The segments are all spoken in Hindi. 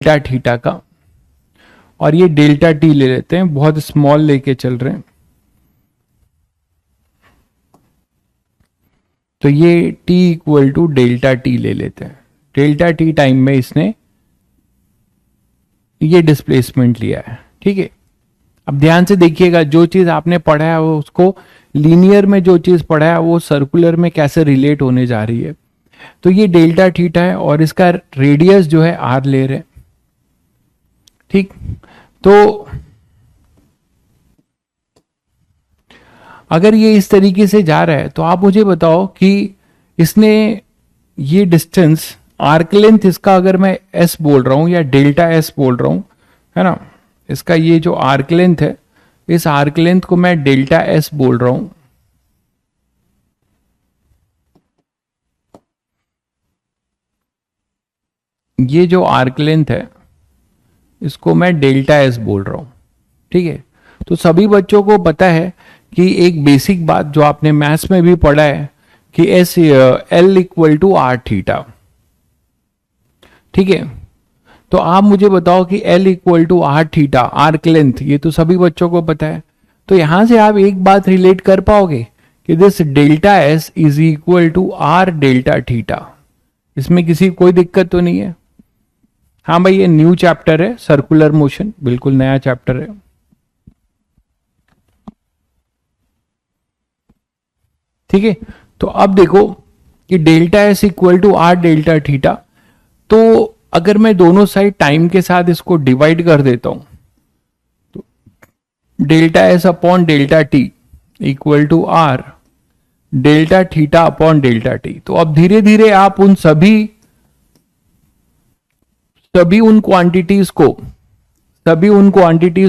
डेल्टा थीटा का, और ये डेल्टा टी ले लेते हैं, बहुत स्मॉल लेके चल रहे हैं। तो ये t equal to delta T ले लेते हैं। डेल्टा टी टाइम में इसने ये डिस्प्लेसमेंट लिया है, ठीक है। अब ध्यान से देखिएगा, जो चीज आपने पढ़ा है वो उसको लीनियर में जो चीज पढ़ा है वो सर्कुलर में कैसे रिलेट होने जा रही है। तो ये डेल्टा थीटा है और इसका रेडियस जो है आर ले रहे हैं, ठीक। तो अगर ये इस तरीके से जा रहा है तो आप मुझे बताओ कि इसने ये डिस्टेंस आर्क लेंथ इसका अगर मैं एस बोल रहा हूं या डेल्टा एस बोल रहा हूं, है ना, इसका ये जो आर्क लेंथ है, इस आर्क लेंथ को मैं डेल्टा एस बोल रहा हूं। ये जो आर्क लेंथ है इसको मैं डेल्टा एस बोल रहा हूं, ठीक है। तो सभी बच्चों को पता है कि एक बेसिक बात जो आपने मैथ्स में भी पढ़ा है कि S L equal to R theta, ठीक है। तो आप मुझे बताओ कि L equal to R theta, arc length, ये तो सभी बच्चों को पता है। तो यहां से आप एक बात रिलेट कर पाओगे कि this delta S is equal to R delta theta. इसमें किसी कोई दिक्कत तो नहीं है? हाँ भाई, ये न्यू चैप्टर है, सर्कुलर मोशन, बिल्कुल नया चैप्टर है। ठीक है। तो अब देखो कि delta S equal to R delta theta, तो अगर मैं दोनों साइड टाइम के साथ इसको डिवाइड कर देता हूं तो delta S upon delta T equal to R delta theta upon delta T. तो अब धीरे धीरे आप उन सभी उन क्वांटिटीज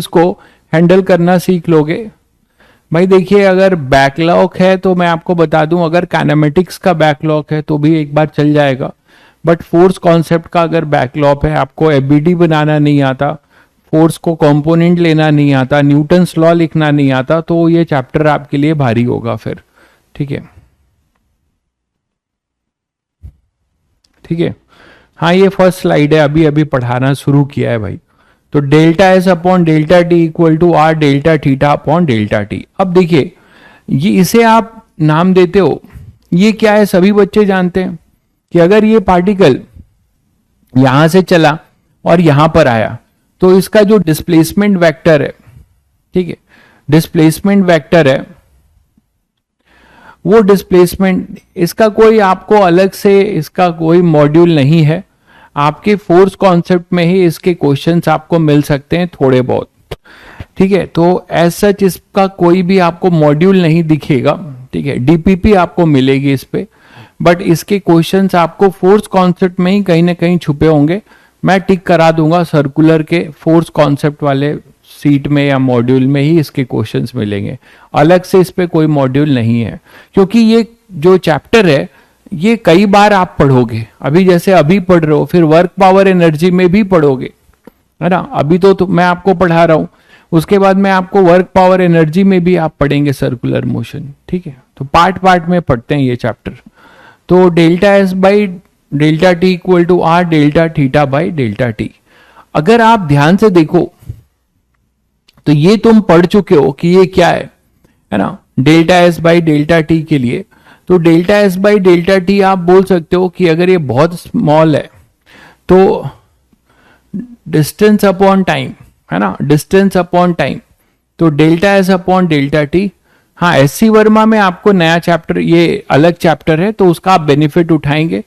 को हैंडल करना सीख लोगे। भाई देखिए, अगर बैकलॉग है तो मैं आपको बता दूं, अगर काइनेमेटिक्स का बैकलॉग है तो भी एक बार चल जाएगा, बट फोर्स कॉन्सेप्ट का अगर बैकलॉग है, आपको एबीडी बनाना नहीं आता, फोर्स को कंपोनेंट लेना नहीं आता, न्यूटन्स लॉ लिखना नहीं आता, तो ये चैप्टर आपके लिए भारी होगा फिर। ठीक है, ठीक है। हाँ, ये फर्स्ट स्लाइड है, अभी अभी पढ़ाना शुरू किया है भाई। तो delta S upon delta T equal to R delta theta upon delta T. अब देखिए, ये इसे आप नाम देते हो, ये क्या है सभी बच्चे जानते हैं कि अगर ये पार्टिकल यहां से चला और यहां पर आया तो इसका जो डिस्प्लेसमेंट वेक्टर है, ठीक है, डिस्प्लेसमेंट वेक्टर है, वो डिस्प्लेसमेंट, इसका कोई आपको अलग से इसका कोई मॉड्यूल नहीं है, आपके फोर्स कॉन्सेप्ट में ही इसके क्वेश्चंस आपको मिल सकते हैं थोड़े बहुत। ठीक है, तो एज सच इसका कोई भी आपको मॉड्यूल नहीं दिखेगा, ठीक है, डीपीपी आपको मिलेगी इस पे, बट इसके क्वेश्चंस आपको फोर्स कॉन्सेप्ट में ही कहीं ना कहीं छुपे होंगे। मैं टिक करा दूंगा, सर्कुलर के फोर्स कॉन्सेप्ट वाले सीट में या मॉड्यूल में ही इसके क्वेश्चंस मिलेंगे, अलग से इस पे कोई मॉड्यूल नहीं है, क्योंकि ये जो चैप्टर है ये कई बार आप पढ़ोगे। अभी जैसे अभी पढ़ रहे हो, फिर वर्क पावर एनर्जी में भी पढ़ोगे, है ना। अभी तो मैं आपको पढ़ा रहा हूं, उसके बाद मैं आपको वर्क पावर एनर्जी में भी आप पढ़ेंगे सर्कुलर मोशन। ठीक है, तो पार्ट पार्ट में पढ़ते हैं ये चैप्टर। तो delta S by delta T equal to R delta theta by delta T. अगर आप ध्यान से देखो तो ये तुम पढ़ चुके हो कि ये क्या है ना, delta S by delta T के लिए। तो delta S by delta T आप बोल सकते हो कि अगर ये बहुत स्मॉल है तो डिस्टेंस अपॉन टाइम, है ना, डिस्टेंस अपॉन टाइम, तो delta S upon delta T. हाँ, एससी वर्मा में आपको नया चैप्टर, ये अलग चैप्टर है तो उसका आप बेनिफिट उठाएंगे।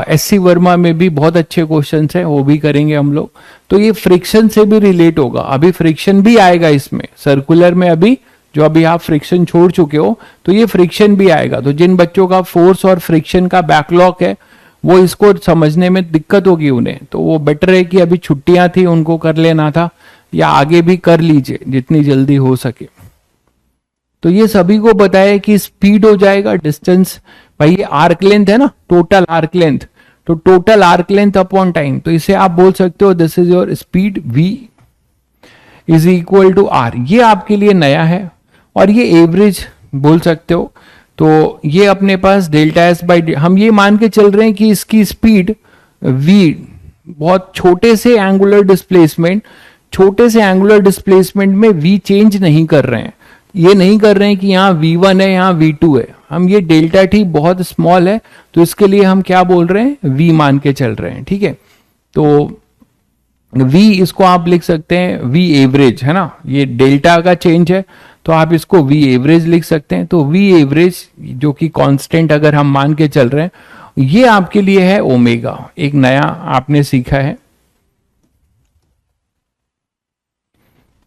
एससी वर्मा में भी बहुत अच्छे क्वेश्चंस हैं, वो भी करेंगे हम लोग। तो ये फ्रिक्शन से भी रिलेट होगा, अभी फ्रिक्शन भी आएगा इसमें सर्कुलर में, अभी जो अभी आप फ्रिक्शन छोड़ चुके हो तो ये फ्रिक्शन भी आएगा। तो जिन बच्चों का फोर्स और फ्रिक्शन का बैकलॉग है वो इसको समझने में दिक्कत होगी उन्हें, तो वो बेटर है कि अभी छुट्टियां थी उनको कर लेना था, या आगे भी कर लीजिए जितनी जल्दी हो सके। तो ये सभी को बताया कि स्पीड हो जाएगा डिस्टेंस, भाई ये आर्क लेंथ है ना, टोटल आर्क लेंथ, तो total arc length upon time, तो इसे आप बोल सकते हो this is your speed v is equal to r। ये आपके लिए नया है, और ये एवरेज बोल सकते हो। तो ये अपने पास डेल्टा एस बाई, हम ये मान के चल रहे हैं कि इसकी स्पीड v बहुत छोटे से एंगुलर डिस्प्लेसमेंट में v चेंज नहीं कर रहे हैं, ये नहीं कर रहे हैं कि यहाँ v1 है यहाँ v2 है, हम ये डेल्टा t बहुत स्मॉल है तो इसके लिए हम क्या बोल रहे हैं, v मान के चल रहे हैं। ठीक है, तो v इसको आप लिख सकते हैं v एवरेज, है ना, ये डेल्टा का चेंज है तो आप इसको v एवरेज लिख सकते हैं। तो v एवरेज जो कि कांस्टेंट अगर हम मान के चल रहे हैं, ये आपके लिए है ओमेगा, एक नया आपने सीखा है।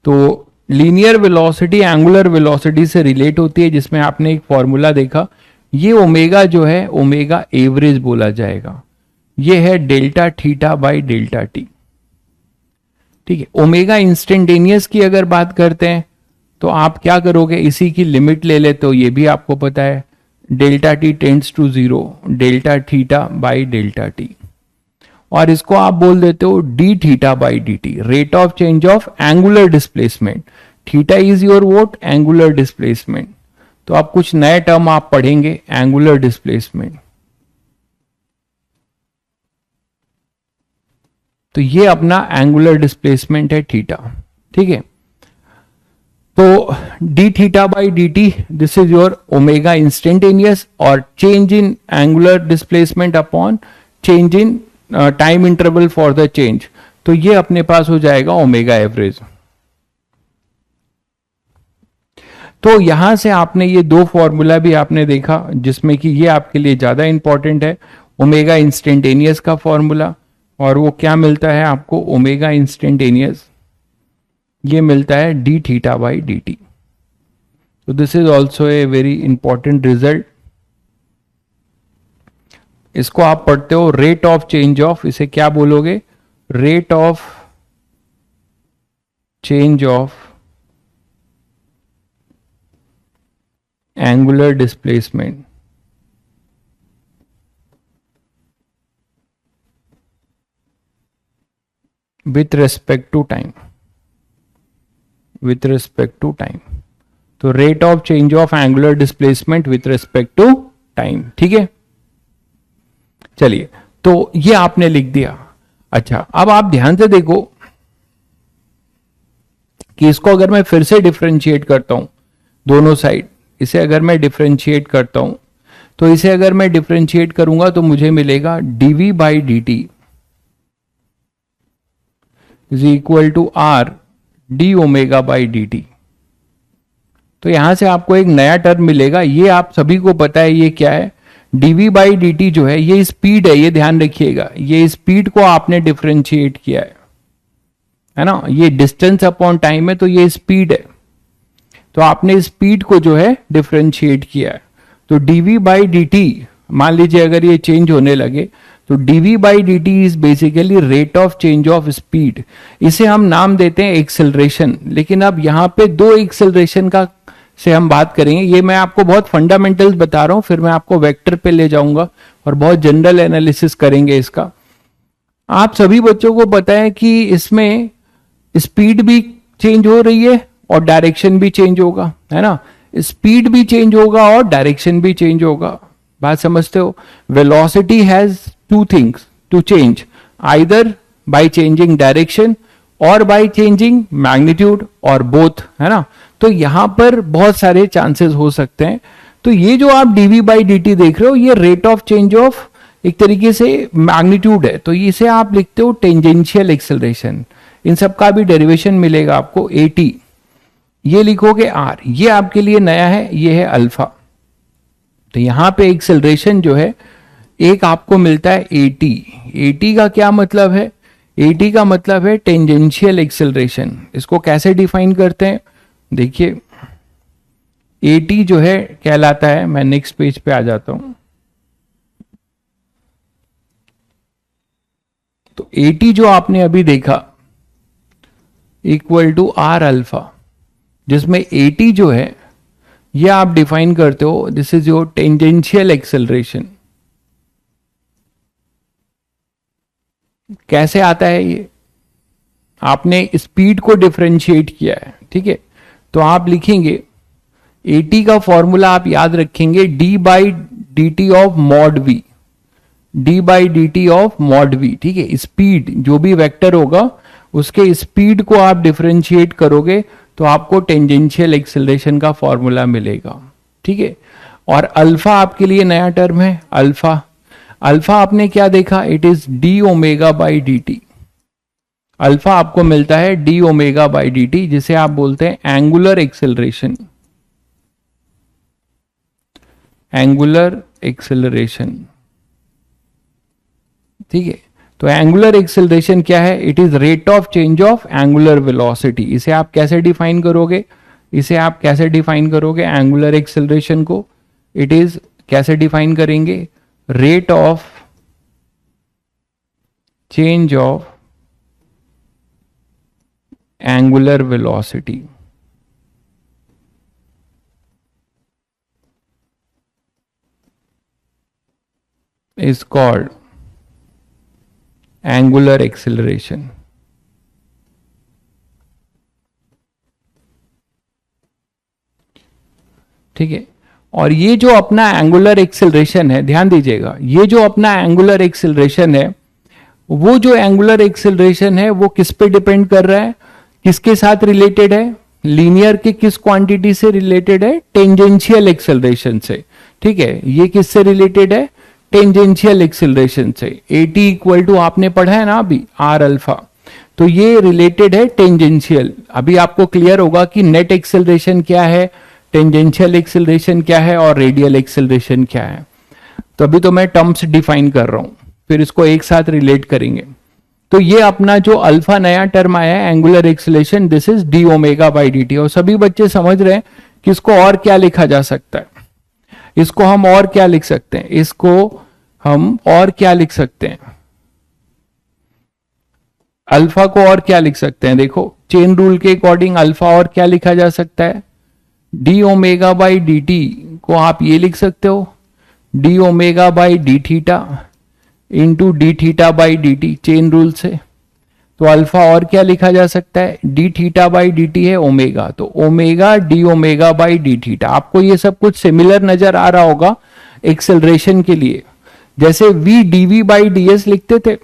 तो लीनियर वेलोसिटी एंगुलर वेलोसिटी से रिलेट होती है, जिसमें आपने एक फॉर्मूला देखा, ये ओमेगा जो है ओमेगा एवरेज बोला जाएगा, ये है delta theta by delta T. ठीक है, ओमेगा इंस्टेंटेनियस की अगर बात करते हैं तो आप क्या करोगे, इसी की लिमिट ले लेते हो, ये भी आपको पता है, delta T tends to 0, delta theta by delta T, और इसको आप बोल देते हो D theta by D T, rate of change of angular displacement. Theta is your what, angular displacement. तो आप कुछ नए टर्म आप पढ़ेंगे, एंगुलर डिस्प्लेसमेंट। तो ये अपना एंगुलर डिस्प्लेसमेंट है थीटा। ठीक है, तो D theta by D t, this is your omega instantaneous, और change in angular displacement upon change in time interval for the change, तो ये अपने पास हो जाएगा ओमेगा एवरेज। तो यहां से आपने ये दो फॉर्मूला भी आपने देखा, जिसमें कि ये आपके लिए ज्यादा इंपॉर्टेंट है, ओमेगा इंस्टेंटेनियस का फॉर्मूला, और वो क्या मिलता है आपको, ओमेगा इंस्टेंटेनियस ये मिलता है d theta by D T. तो this is also a very important result. इसको आप पढ़ते हो रेट ऑफ चेंज ऑफ, इसे क्या बोलोगे, rate of change of angular displacement with respect to time, with respect to time. तो rate of change of angular displacement with respect to time. ठीक है, चलिए, तो ये आपने लिख दिया। अच्छा, अब आप ध्यान से देखो कि इसको अगर मैं फिर से डिफरेंशिएट करता हूं, दोनों साइड, इसे अगर मैं डिफरेंशिएट करता हूं, तो इसे अगर मैं डिफरेंशिएट करूंगा तो मुझे मिलेगा dv by D T is equal to R D omega by D T. तो यहां से आपको एक नया टर्म मिलेगा, ये आप सभी को पता है, ये क्या है, dv बाई डी टी जो है ये स्पीड है, ये ध्यान रखिएगा, ये स्पीड को आपने डिफरेंशिएट किया है ना, ये डिस्टेंस अपॉन टाइम है तो ये स्पीड है, तो आपने स्पीड को जो है डिफरेंशिएट किया है। तो dv बाई डी टी, मान लीजिए अगर ये चेंज होने लगे तो dv by D T is basically rate of change of speed, इसे हम नाम देते हैं एक्सेलरेशन। लेकिन अब यहां पे दो एक्सेलरेशन का से हम बात करेंगे, ये मैं आपको बहुत फंडामेंटल्स बता रहा हूं, फिर मैं आपको वेक्टर पे ले जाऊंगा और बहुत जनरल एनालिसिस करेंगे इसका। आप सभी बच्चों को पता है कि इसमें स्पीड भी चेंज हो रही है और डायरेक्शन भी चेंज होगा, है ना, स्पीड भी चेंज होगा और डायरेक्शन भी चेंज होगा। बात समझते हो, velocity has two things to change, either by changing direction और बाय चेंजिंग मैग्नीट्यूड, और बोथ, है ना। तो यहां पर बहुत सारे चांसेस हो सकते हैं। तो ये जो आप dv बाई डी टी देख रहे हो, ये रेट ऑफ चेंज ऑफ एक तरीके से मैग्नीट्यूड है, तो इसे आप लिखते हो टेंजेंशियल एक्सेलरेशन। इन सब का भी डेरिवेशन मिलेगा आपको at, ये लिखोगे r, ये आपके लिए नया है, ये है अल्फा। तो यहां पे एक्सेलरेशन जो है एक आपको मिलता है at का क्या मतलब है, at का मतलब है टेंजेंशियल एक्सेलरेशन। इसको कैसे डिफाइन करते हैं, देखिए at जो है कहलाता है, मैं नेक्स्ट पेज पे आ जाता हूं, तो at जो आपने अभी देखा इक्वल टू आर अल्फा, जिसमें at जो है ये आप डिफाइन करते हो, this is your tangential acceleration. कैसे आता है ये, आपने स्पीड को डिफरेंशिएट किया है, ठीक है। तो आप लिखेंगे at का फॉर्मूला आप याद रखेंगे d by D T of mod v, D by D T of mod we, ठीक है। स्पीड जो भी वेक्टर होगा उसके स्पीड को आप डिफरेंशिएट करोगे तो आपको टेंजेंशियल एक्सेलरेशन का फॉर्मूला मिलेगा, ठीक है। और अल्फा आपके लिए नया टर्म है। अल्फा, अल्फा आपने क्या देखा, it is D omega by D T. Alpha आपको मिलता है D omega by D T, जिसे आप बोलते हैं एंगुलर एक्सेलरेशन। एंगुलर एक्सेलरेशन, ठीक है। तो एंगुलर एक्सेलरेशन क्या है, it is rate of change of angular velocity. इसे आप कैसे डिफाइन करोगे, इसे आप कैसे डिफाइन करोगे एंगुलर एक्सेलरेशन को, इट इज कैसे डिफाइन करेंगे, rate of change of angular velocity. Is called angular acceleration. ठीक है। और ये जो अपना एंगुलर एक्सेलरेशन है, ध्यान दीजिएगा, ये जो अपना एंगुलर एक्सेलरेशन है, वो जो एंगुलर एक्सेलरेशन है वो किस पे डिपेंड कर रहा है, किसके साथ रिलेटेड है, लीनियर के किस क्वांटिटी से रिलेटेड है, टेंजेंशियल एक्सेलरेशन से, ठीक है। ये किससे रिलेटेड है, टेंजेंशियल एक्सेलरेशन से। एटी इक्वल टू आपने पढ़ा है ना अभी आर अल्फा, तो ये रिलेटेड है टेंजेंशियल। अभी आपको क्लियर होगा कि नेट एक्सेलरेशन क्या है, टेंजेंशियल एक्सेलरेशन क्या है और रेडियल एक्सेलरेशन क्या है। तो अभी तो मैं टर्म्स डिफाइन कर रहा हूं, फिर इसको एक साथ रिलेट करेंगे। तो ये अपना जो अल्फा नया टर्म आया है angular acceleration, this is D omega by D T. और सभी बच्चे समझ रहे हैं कि इसको और क्या लिखा जा सकता है, इसको हम और क्या लिख सकते हैं, इसको हम और क्या लिख सकते हैं, अल्फा को और क्या लिख सकते हैं। देखो चेन रूल के अकॉर्डिंग अल्फा और क्या लिखा जा सकता है, D omega by D T को आप ये लिख सकते हो, D omega by D theta into D theta by D T, chain rule से। तो अल्फा और क्या लिखा जा सकता है, d theta by D t है ओमेगा, तो omega D omega by D theta. आपको ये सब कुछ सिमिलर नजर आ रहा होगा एक्सेलरेशन के लिए, जैसे V DV by D S लिखते थे।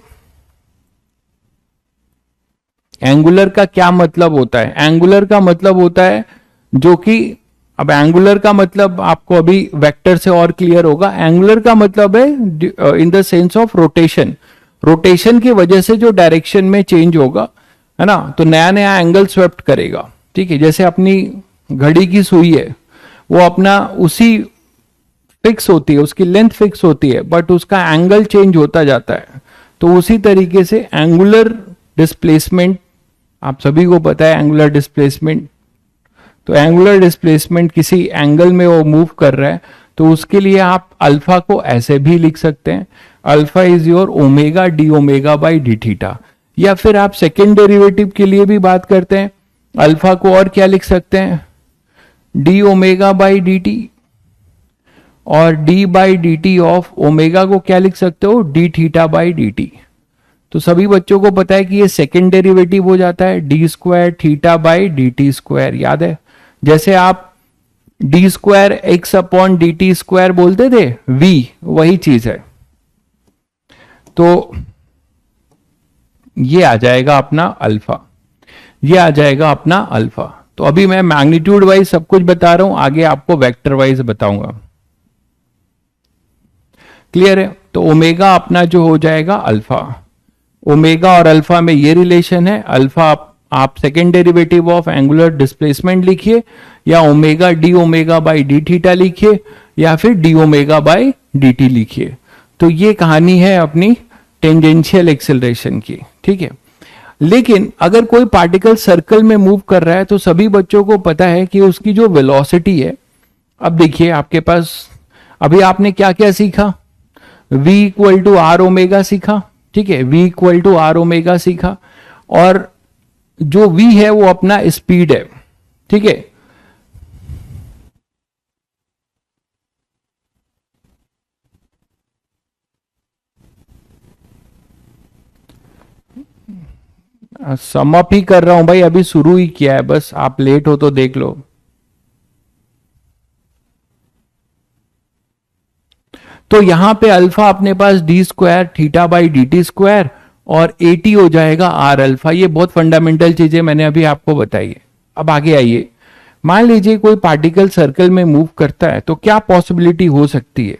एंगुलर का क्या मतलब होता है, एंगुलर का मतलब होता है जो कि, अब एंगुलर का मतलब आपको अभी वेक्टर से और क्लियर होगा। एंगुलर का मतलब है in the sense of rotation, rotation की वजह से जो डायरेक्शन में चेंज होगा, है ना, तो नया नया एंगल स्वेप्ट करेगा, ठीक है। जैसे अपनी घड़ी की सुई है, वो अपना उसी फिक्स होती है, उसकी लेंथ फिक्स होती है, बट उसका एंगल चेंज होता जाता है। तो उसी तरीके से एंगुलर डिस्प्लेसमेंट, आप सभी को पता है एंगुलर डिस्प्लेसमेंट, तो एंगुलर डिस्प्लेसमेंट किसी एंगल में वो मूव कर रहा है, तो उसके लिए आप अल्फा को ऐसे भी लिख सकते हैं, alpha is your omega D omega by D theta. या फिर आप सेकेंड डेरिवेटिव के लिए भी बात करते हैं, अल्फा को और क्या लिख सकते हैं, d omega by D T, और d by D T of omega को क्या लिख सकते हो, D theta by D T. तो सभी बच्चों को पता है कि ये सेकेंड डेरिवेटिव हो जाता है D square theta by D t square, याद है। जैसे आप D square x upon D t square बोलते थे, वी वही चीज है। तो ये आ जाएगा अपना अल्फा, ये आ जाएगा अपना अल्फा। तो अभी मैं मैग्नीट्यूड वाइज सब कुछ बता रहा हूं, आगे आपको वेक्टर वाइज बताऊंगा। क्लियर है। तो ओमेगा अपना जो हो जाएगा अल्फा, ओमेगा और अल्फा में ये रिलेशन है। अल्फा आप second derivative of angular displacement लिखिए, या omega D omega by D theta लिखिए, या फिर D omega by D T लिखिए। तो ये कहानी है अपनी टेंजेंशियल एक्सेलरेशन की, ठीक है। लेकिन अगर कोई पार्टिकल सर्कल में मूव कर रहा है तो सभी बच्चों को पता है कि उसकी जो वेलोसिटी है, अब देखिए आपके पास अभी आपने क्या क्या सीखा, v equal to R omega सीखा, ठीक है, v equal to R omega सीखा, और जो v है वो अपना स्पीड है, ठीक है। सम अप ही कर रहा हूं भाई, अभी शुरू ही किया है, बस आप लेट हो तो देख लो। तो यहां पे अल्फा अपने पास d square theta by D t square और एटी हो जाएगा आर अल्फा। ये बहुत फंडामेंटल चीजें मैंने अभी आपको बताई है। अब आगे आइए, मान लीजिए कोई पार्टिकल सर्कल में मूव करता है तो क्या पॉसिबिलिटी हो सकती है।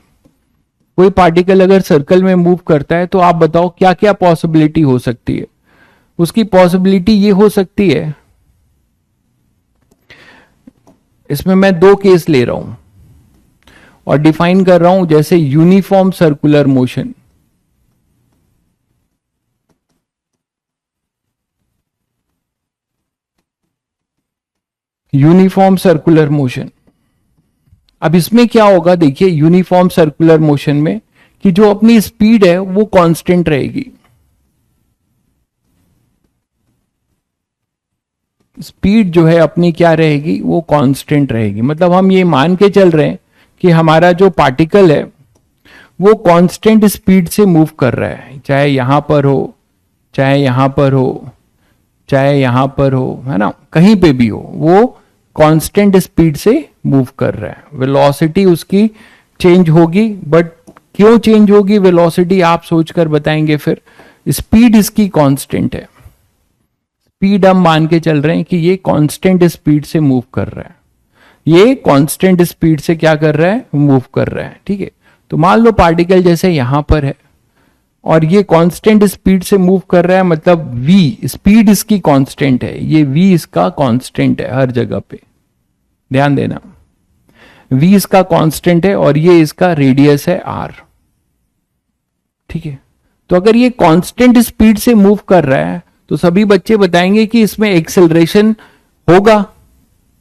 कोई पार्टिकल अगर सर्कल में मूव करता है तो आप बताओ क्या क्या पॉसिबिलिटी हो सकती है। उसकी पॉसिबिलिटी ये हो सकती है, इसमें मैं दो केस ले रहा हूं और डिफाइन कर रहा हूं, जैसे uniform circular motion. Uniform circular motion, अब इसमें क्या होगा देखिए, यूनिफॉर्म सर्कुलर मोशन में कि जो अपनी स्पीड है वो कांस्टेंट रहेगी। स्पीड जो है अपनी क्या रहेगी, वो कांस्टेंट रहेगी। मतलब हम ये मान के चल रहे हैं कि हमारा जो पार्टिकल है वो कांस्टेंट स्पीड से मूव कर रहा है, चाहे यहां पर हो, चाहे यहां पर हो, चाहे यहां पर हो, है ना, कहीं पे भी हो, वो कांस्टेंट स्पीड से मूव कर रहा है। वेलोसिटी उसकी चेंज होगी, बट क्यों चेंज होगी वेलोसिटी आप सोचकर बताएंगे फिर। स्पीड इसकी कांस्टेंट है, स्पीड हम मान के चल रहे हैं कि ये कांस्टेंट स्पीड से मूव कर रहा है, ये कांस्टेंट स्पीड से क्या कर रहा है, मूव कर रहा है। ठीक है, तो मान लो पार्टिकल जैसे यहां पर है और ये कांस्टेंट स्पीड से मूव कर रहा है, मतलब v स्पीड इसकी कांस्टेंट है, ये v इसका कांस्टेंट है हर जगह पे, ध्यान देना, v इसका कांस्टेंट है और ये इसका रेडियस है r। ठीक है, तो अगर ये कांस्टेंट स्पीड से मूव कर रहा है तो सभी बच्चे बताएंगे कि इसमें एक्सेलरेशन होगा,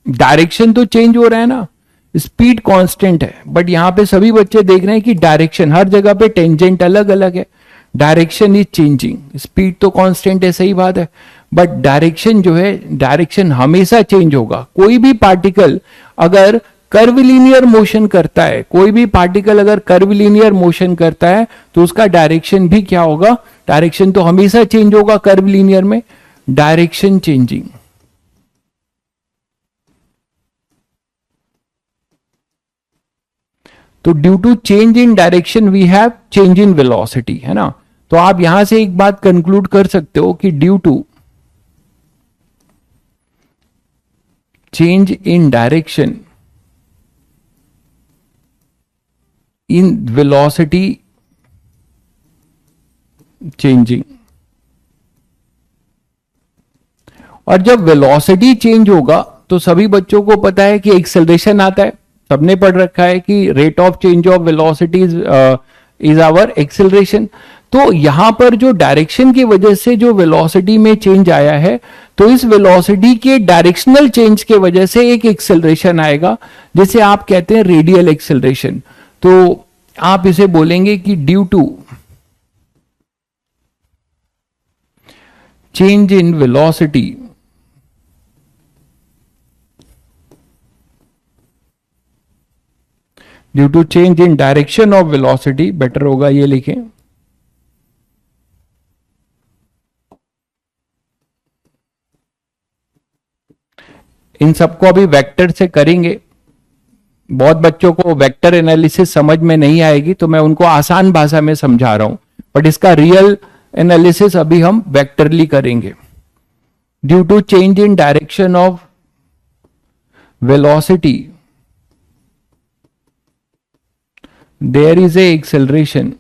डायरेक्शन तो चेंज हो रहा है ना, स्पीड कांस्टेंट है, बट यहां पे सभी बच्चे देख रहे हैं कि डायरेक्शन हर जगह पे टेंजेंट अलग अलग है, डायरेक्शन इज चेंजिंग। स्पीड तो कांस्टेंट है, सही बात है, बट डायरेक्शन जो है, डायरेक्शन हमेशा चेंज होगा। कोई भी पार्टिकल अगर कर्वलीनियर मोशन करता है, कोई भी पार्टिकल अगर कर्वलीनियर मोशन करता है तो उसका डायरेक्शन भी क्या होगा, डायरेक्शन तो हमेशा चेंज होगा कर्वलीनियर में, डायरेक्शन चेंजिंग। तो due to change in direction we have change in velocity, है ना। तो आप यहां से एक बात कंक्लूड कर सकते हो कि due to change in direction in velocity changing, और जब वेलोसिटी चेंज होगा तो सभी बच्चों को पता है कि एक्सेलरेशन आता है, सबने पढ़ रखा है कि rate of change of velocity is our acceleration. तो यहां पर जो डायरेक्शन की वजह से जो वेलोसिटी में चेंज आया है, तो इस वेलोसिटी के डायरेक्शनल चेंज के वजह से एक एक्सेलरेशन आएगा, जिसे आप कहते हैं रेडियल एक्सेलरेशन। तो आप इसे बोलेंगे कि due to change in velocity due to change in direction of velocity, better होगा ये लिखें, इन सबको अभी वेक्टर से करेंगे। बहुत बच्चों को वेक्टर एनालिसिस समझ में नहीं आएगी तो मैं उनको आसान भाषा में समझा रहा हूं, बट इसका रियल एनालिसिस अभी हम वेक्टरली करेंगे। Due to change in direction of velocity there is a acceleration.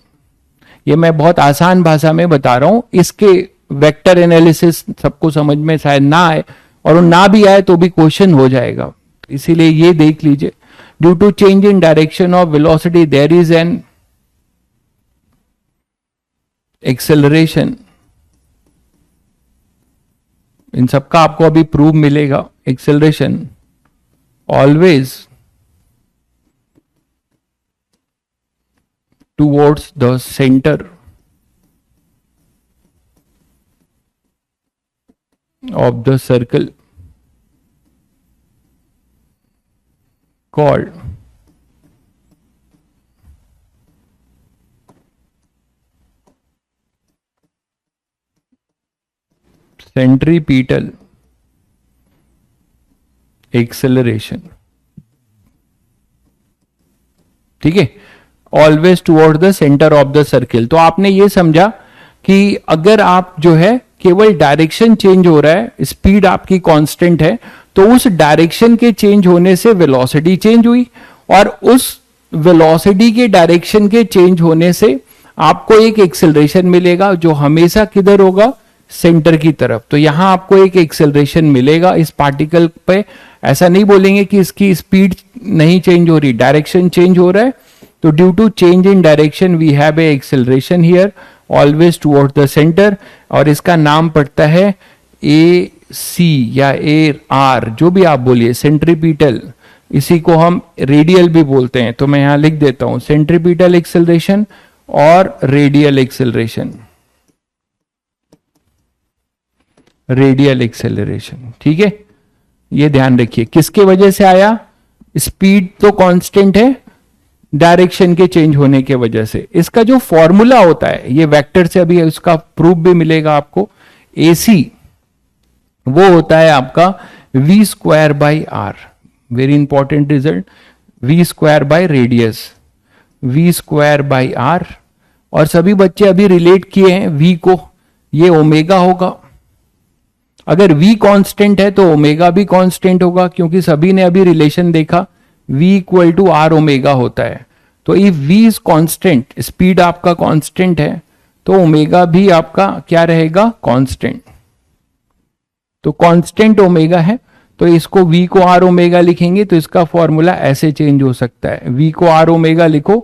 ये मैं बहुत आसान भाषा में बता रहा हूं, इसके वेक्टर एनालिसिस सबको समझ में शायद ना आए, और ना भी आए तो भी क्वेश्चन हो जाएगा, इसीलिए ये देख लीजिए। Due to change in direction of velocity there is an acceleration. इन सबका आपको अभी प्रूफ मिलेगा। Acceleration always towards the centre of the circle called centripetal acceleration। ठीक है, always toward the centre of the circle. तो आपने ये समझा कि अगर आप जो है केवल डायरेक्शन चेंज हो रहा है, स्पीड आपकी कांस्टेंट है, तो उस डायरेक्शन के चेंज होने से वेलोसिटी चेंज हुई, और उस वेलोसिटी के डायरेक्शन के चेंज होने से आपको एक एक्सेलरेशन मिलेगा जो हमेशा किधर होगा, सेंटर की तरफ। तो यहां आपको एक एक्सेलरेशन मिलेगा इस पार्टिकल पे। ऐसा नहीं बोलेंगे कि इसकी स्पीड नहीं चेंज हो रही, डायरेक्शन चेंज हो रहा है, तो due to change in direction we have a acceleration here always toward the centre, और इसका नाम पड़ता है ए सी या ए आर, जो भी आप बोलिए, सेंट्रीपिटल। इसी को हम रेडियल भी बोलते हैं, तो मैं यहां लिख देता हूं सेंट्रीपिटल एक्सेलरेशन और रेडियल एक्सेलरेशन, रेडियल एक्सेलरेशन। ठीक है, ये ध्यान रखिए किसके वजह से आया, स्पीड तो कांस्टेंट है, डायरेक्शन के चेंज होने के वजह से। इसका जो फॉर्मूला होता है, ये वेक्टर से अभी उसका प्रूफ भी मिलेगा आपको, AC वो होता है आपका v²/r, very important result, v² radius, v²/r। और सभी बच्चे अभी रिलेट किए हैं v को, ये ओमेगा होगा। अगर v कांस्टेंट है तो ओमेगा भी कांस्टेंट होगा, क्योंकि सभी ने अभी रिलेशन देखा v = r ओमेगा होता है। तो if v is constant, speed आपका कांस्टेंट है, तो ओमेगा भी आपका क्या रहेगा, कांस्टेंट। तो कांस्टेंट ओमेगा है, तो इसको v को r ओमेगा लिखेंगे, तो इसका फॉर्मूला ऐसे चेंज हो सकता है, v को r ओमेगा लिखो,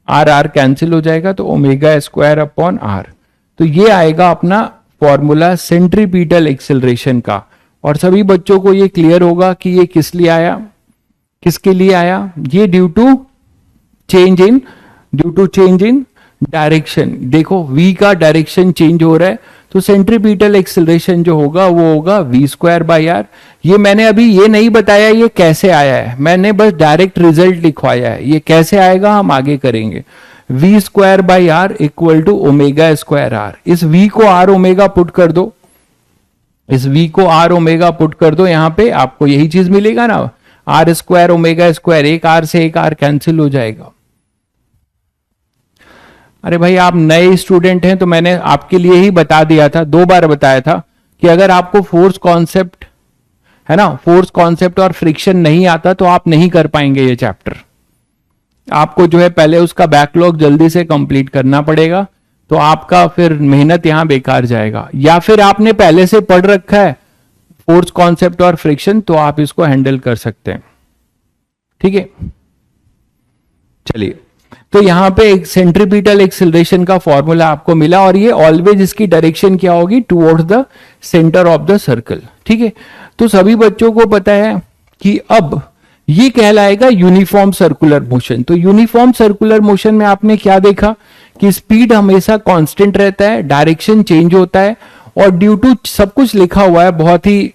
r कैंसिल हो जाएगा, तो ω²/r। तो ये आएगा अपना फॉर्मूला सेंट्रीपिटल एक्सेलरेशन का। और सभी बच्चों को ये क्लियर होगा कि ये किस लिए आया, किसके लिए आया, ये due to change in direction. देखो v का डायरेक्शन चेंज हो रहा है, तो सेंट्रीपिटल एक्सेलरेशन जो होगा वो होगा v²/r। ये मैंने अभी ये नहीं बताया ये कैसे आया है, मैंने बस डायरेक्ट रिजल्ट लिखवाया है, ये कैसे आएगा हम आगे करेंगे। v²/r = ω²r। इस v को r ओमेगा पुट कर दो, इस v को r ओमेगा पुट कर दो, यहां पे आपको यही चीज मिलेगा ना, r² ω², एक r से एक r कैंसिल हो जाएगा। अरे भाई आप नए स्टूडेंट हैं तो मैंने आपके लिए ही बता दिया था, 2 बार बताया था कि अगर आपको फोर्स कॉन्सेप्ट है ना, फोर्स कॉन्सेप्ट और फ्रिक्शन नहीं आता तो आप नहीं कर पाएंगे ये चैप्टर। आपको जो है पहले उसका बैकलॉग जल्दी से कंप्लीट करना पड़ेगा, तो आपका फिर मेहनत यहां बेकार जाएगा। या फिर आपने पहले से पढ़ रखा है फोर्स कॉन्सेप्ट और फ्रिक्शन, तो आप इसको हैंडल कर सकते हैं। ठीक है, चलिए, तो यहां पे एक सेंट्रीपिटल एक्सेलरेशन का फॉर्मूला आपको मिला, और ये ऑलवेज इसकी डायरेक्शन क्या होगी, towards the centre of the circle. ठीक है, तो सभी बच्चों को पता है कि अब ये कहलाएगा यूनिफॉर्म सर्कुलर मोशन। तो यूनिफॉर्म सर्कुलर मोशन में आपने क्या देखा कि स्पीड हमेशा कांस्टेंट रहता है, डायरेक्शन चेंज होता है, और ड्यू टू सब कुछ लिखा हुआ है बहुत ही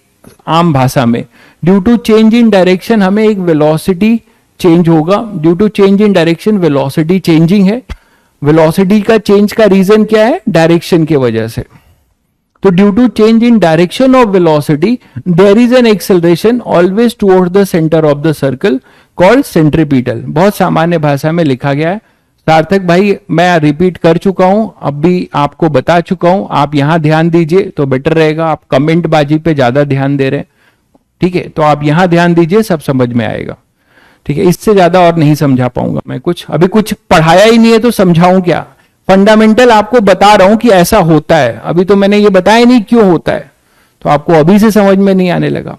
आम भाषा में, due to change in direction हमें एक वेलोसिटी चेंज होगा। Due to change in direction velocity changing है, वेलोसिटी का चेंज का रीजन क्या है, डायरेक्शन के वजह से। तो due to change in direction of velocity there is an acceleration always towards the centre of the circle called centripetal. बहुत सामान्य भाषा में लिखा गया है। सार्थक भाई मैं रिपीट कर चुका हूं, अब भी आपको बता चुका हूं, आप यहां ध्यान दीजिए तो बेटर रहेगा। आप कमेंट बाजी पे ज्यादा ध्यान दे रहे हैं, ठीक है, तो आप यहां ध्यान दीजिए, सब समझ में आएगा। ठीक है, इससे ज्यादा और नहीं समझा पाऊंगा मैं, कुछ अभी कुछ पढ़ाया ही नहीं है तो समझाऊं क्या। फंडामेंटल आपको बता रहा हूं कि ऐसा होता है, अभी तो मैंने ये बताया नहीं क्यों होता है, तो आपको अभी से समझ में नहीं आने लगा।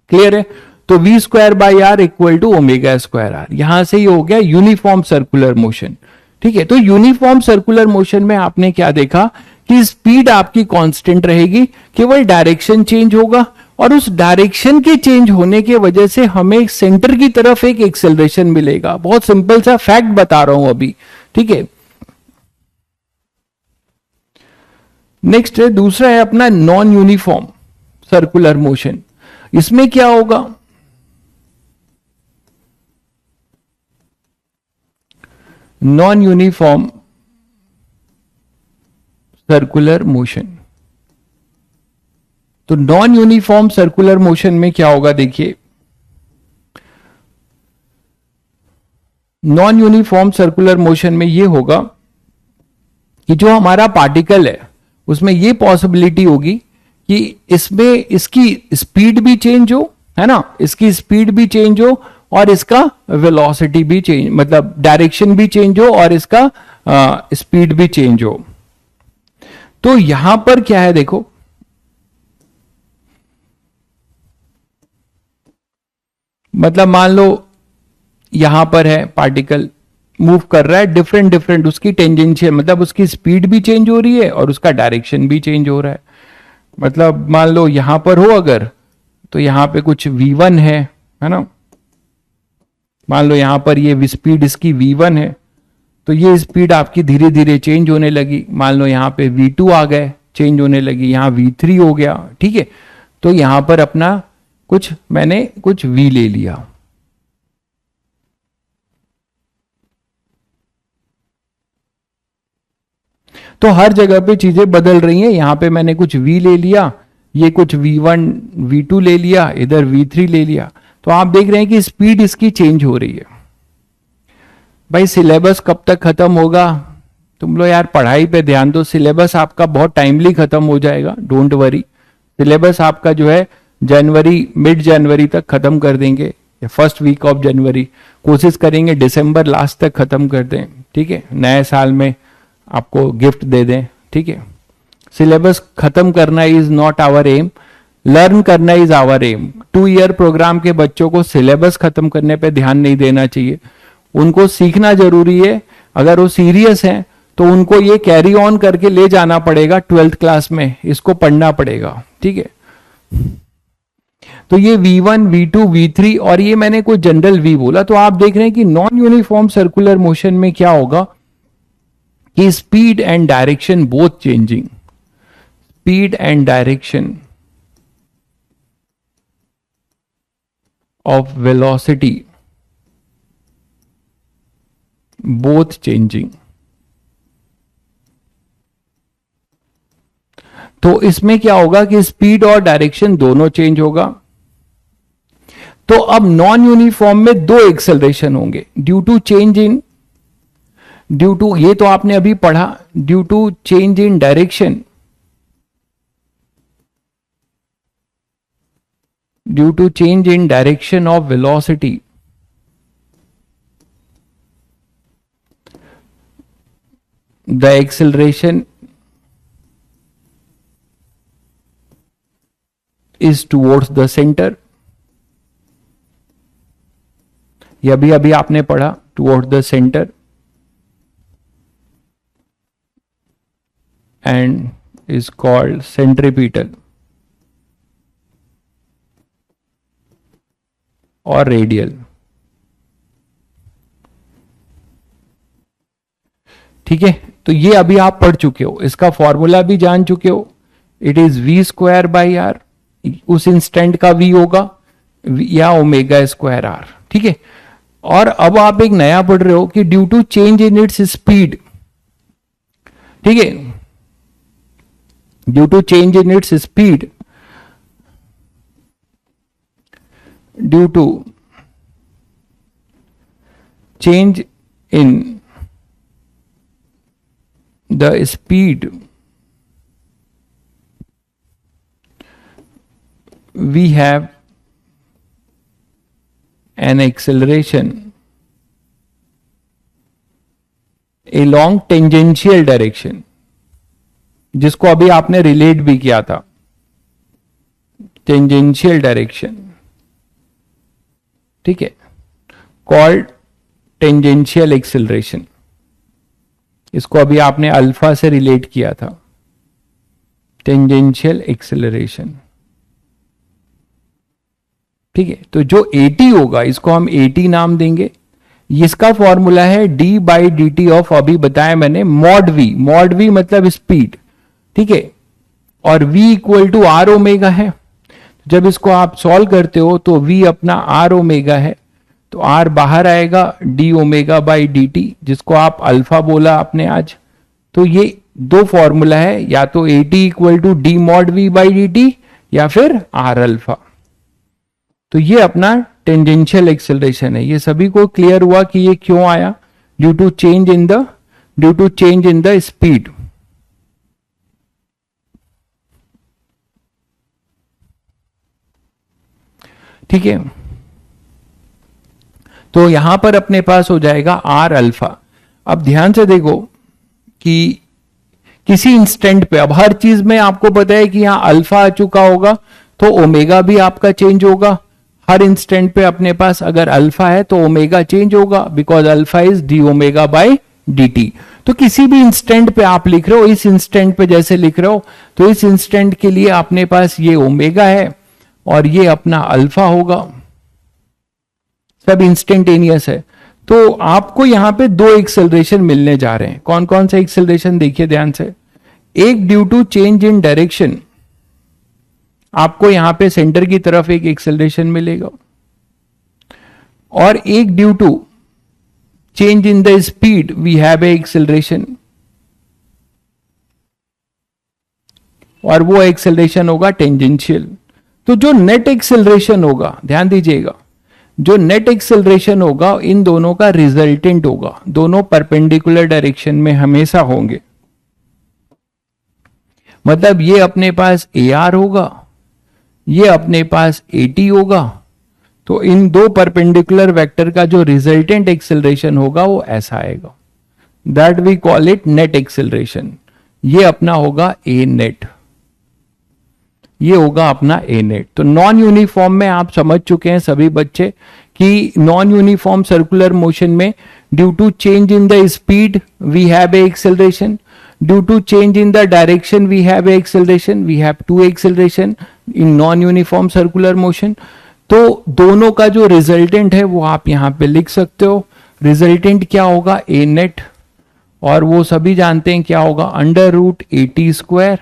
क्लियर है, तो v²/r = ω²r, यहां से ये हो गया यूनिफॉर्म सर्कुलर मोशन। ठीक है, तो यूनिफॉर्म सर्कुलर मोशन में आपने क्या देखा कि स्पीड आपकी कांस्टेंट रहेगी, केवल डायरेक्शन चेंज होगा, और उस डायरेक्शन के चेंज होने के वजह से हमें सेंटर की तरफ एक एक्सेलरेशन मिलेगा। बहुत सिंपल सा फैक्ट बता रहा हूं अभी। ठीक है, नेक्स्ट है, दूसरा है अपना नॉन यूनिफॉर्म सर्कुलर मोशन। इसमें क्या होगा, नॉन यूनिफॉर्म सर्कुलर मोशन। तो नॉन यूनिफॉर्म सर्कुलर मोशन में क्या होगा, देखिए नॉन यूनिफॉर्म सर्कुलर मोशन में ये होगा कि जो हमारा पार्टिकल है उसमें ये पॉसिबिलिटी होगी कि इसमें इसकी स्पीड भी चेंज हो, है ना, इसकी स्पीड भी चेंज हो और इसका वेलोसिटी भी चेंज, मतलब डायरेक्शन भी चेंज हो और इसका स्पीड भी चेंज हो। तो यहां पर क्या है देखो, मतलब मान लो यहां पर है पार्टिकल मूव कर रहा है, डिफरेंट डिफरेंट उसकी टेंजेंशियल, मतलब उसकी स्पीड भी चेंज हो रही है और उसका डायरेक्शन भी चेंज हो रहा है। मतलब मान लो यहां पर हो अगर, तो यहां पे कुछ v1 है ना, मान लो यहां पर ये स्पीड इसकी v1 है, तो ये स्पीड आपकी धीरे धीरे चेंज होने लगी। मान लो यहां पे v2 आ गए, चेंज होने लगी, यहां v3 हो गया, ठीक है। तो यहां पर अपना मैंने कुछ v ले लिया। तो हर जगह पे चीजें बदल रही हैं। यहां पे मैंने कुछ v ले लिया, ये कुछ v1 v2 ले लिया, इधर v3 ले लिया। तो आप देख रहे हैं कि स्पीड इसकी चेंज हो रही है। भाई सिलेबस कब तक खत्म होगा? तुम लोग यार पढ़ाई पे ध्यान दो, सिलेबस आपका बहुत टाइमली खत्म हो जाएगा, डोंट वरी। सिलेबस आपका जो है जनवरी, मिड जनवरी तक खत्म कर देंगे या फर्स्ट वीक ऑफ जनवरी, कोशिश करेंगे दिसंबर लास्ट तक खत्म कर दें, ठीक है, नए साल में आपको गिफ्ट दे दें, ठीक है। सिलेबस खत्म करना is not our aim, learn करना is our aim. 2 year programme के बच्चों को सिलेबस खत्म करने पे ध्यान नहीं देना चाहिए, उनको सीखना जरूरी है। अगर वो सीरियस हैं तो उनको ये कैरी ऑन करके ले जाना पड़ेगा, 12th क्लास में इसको पढ़ना पड़ेगा, ठीक है। तो ये v1 v2 v3 और ये मैंने कोई जनरल v बोला। तो आप देख रहे हैं कि नॉन यूनिफॉर्म सर्कुलर मोशन में क्या होगा कि speed and direction both changing, speed and direction of velocity both changing. तो इसमें क्या होगा कि स्पीड और डायरेक्शन दोनों चेंज होगा। तो अब नॉन यूनिफॉर्म में 2 एक्सेलरेशन होंगे due to change in, due to, ये तो आपने अभी पढ़ा, due to change in direction, due to change in direction of velocity, the acceleration is towards the center। ये अभी अभी आपने पढ़ा, towards the center and is called centripetal और रेडियल, ठीक है। तो ये अभी आप पढ़ चुके हो, इसका फॉर्मूला भी जान चुके हो, it is v square by R, उस इंस्टेंट का v होगा या ओमेगा स्क्वायर आर, ठीक है। और अब आप एक नया पढ़ रहे हो कि due to change in its speed, ठीक है, due to change in its speed, due to change in the speed we have an acceleration along tangential direction, जिसको अभी आपने रिलेट भी किया था, टेंजेंशियल डायरेक्शन, ठीक है, कॉल्ड टेंजेंशियल एक्सेलरेशन। इसको अभी आपने अल्फा से रिलेट किया था, टेंजेंशियल एक्सेलरेशन, ठीक है। तो जो AT होगा इसको हम AT नाम देंगे। इसका फॉर्मूला है d by D T of, अभी बताया मैंने, मॉड v मतलब स्पीड, ठीक है, और v equal to R omega है। जब इसको आप सॉल्व करते हो तो v अपना आर ओमेगा है, तो r बाहर आएगा, d omega by D T, जिसको आप अल्फा बोला आपने आज। तो ये 2 फॉर्मूला है, या तो AT equal to D mod v by D T या फिर r अल्फा। तो ये अपना टेंजेंशियल एक्सेलरेशन है। ये सभी को क्लियर हुआ कि ये क्यों आया? Due to change in the speed. ठीक है, तो यहां पर अपने पास हो जाएगा आर अल्फा। अब ध्यान से देखो कि किसी इंस्टेंट पे, अब हर चीज में आपको पता है कि यहां अल्फा आ चुका होगा तो ओमेगा भी आपका चेंज होगा। हर इंस्टेंट पे अपने पास अगर अल्फा है तो ओमेगा चेंज होगा, because alpha is D omega by D T. तो किसी भी इंस्टेंट पे आप लिख रहे हो, इस इंस्टेंट पे जैसे लिख रहे हो, तो इस इंस्टेंट के लिए अपने पास ये ओमेगा है और ये अपना अल्फा होगा। सब इंस्टेंटेनियस है। तो आपको यहां पे दो एक्सेलरेशन मिलने जा रहे हैं। कौन कौन से एक्सेलरेशन देखिए ध्यान से। एक due to change in direction, आपको यहां पे सेंटर की तरफ एक एक्सेलरेशन मिलेगा, और एक due to change in the speed we have a acceleration, और वो एक्सेलरेशन होगा टेंजेंशियल। तो जो नेट एक्सेलरेशन होगा, ध्यान दीजिएगा, जो नेट एक्सेलरेशन होगा इन दोनों का रिजल्टेंट होगा, दोनों परपेंडिकुलर डायरेक्शन में हमेशा होंगे। मतलब ये अपने पास ए आर होगा, ये अपने पास ए टी होगा, तो इन दो परपेंडिकुलर वेक्टर का जो रिजल्टेंट एक्सेलरेशन होगा वो ऐसा आएगा। That we call it net acceleration. ये अपना होगा ए नेट, ये होगा अपना ए नेट। तो नॉन यूनिफॉर्म में आप समझ चुके हैं सभी बच्चे कि नॉन यूनिफॉर्म सर्कुलर मोशन में due to change in the speed we have a acceleration, due to change in the direction we have a acceleration, we have two acceleration in non uniform circular motion. तो दोनों का जो रिजल्टेंट है वो आप यहां पे लिख सकते हो। रिजल्टेंट क्या होगा? ए नेट, और वो सभी जानते हैं क्या होगा, under root A T square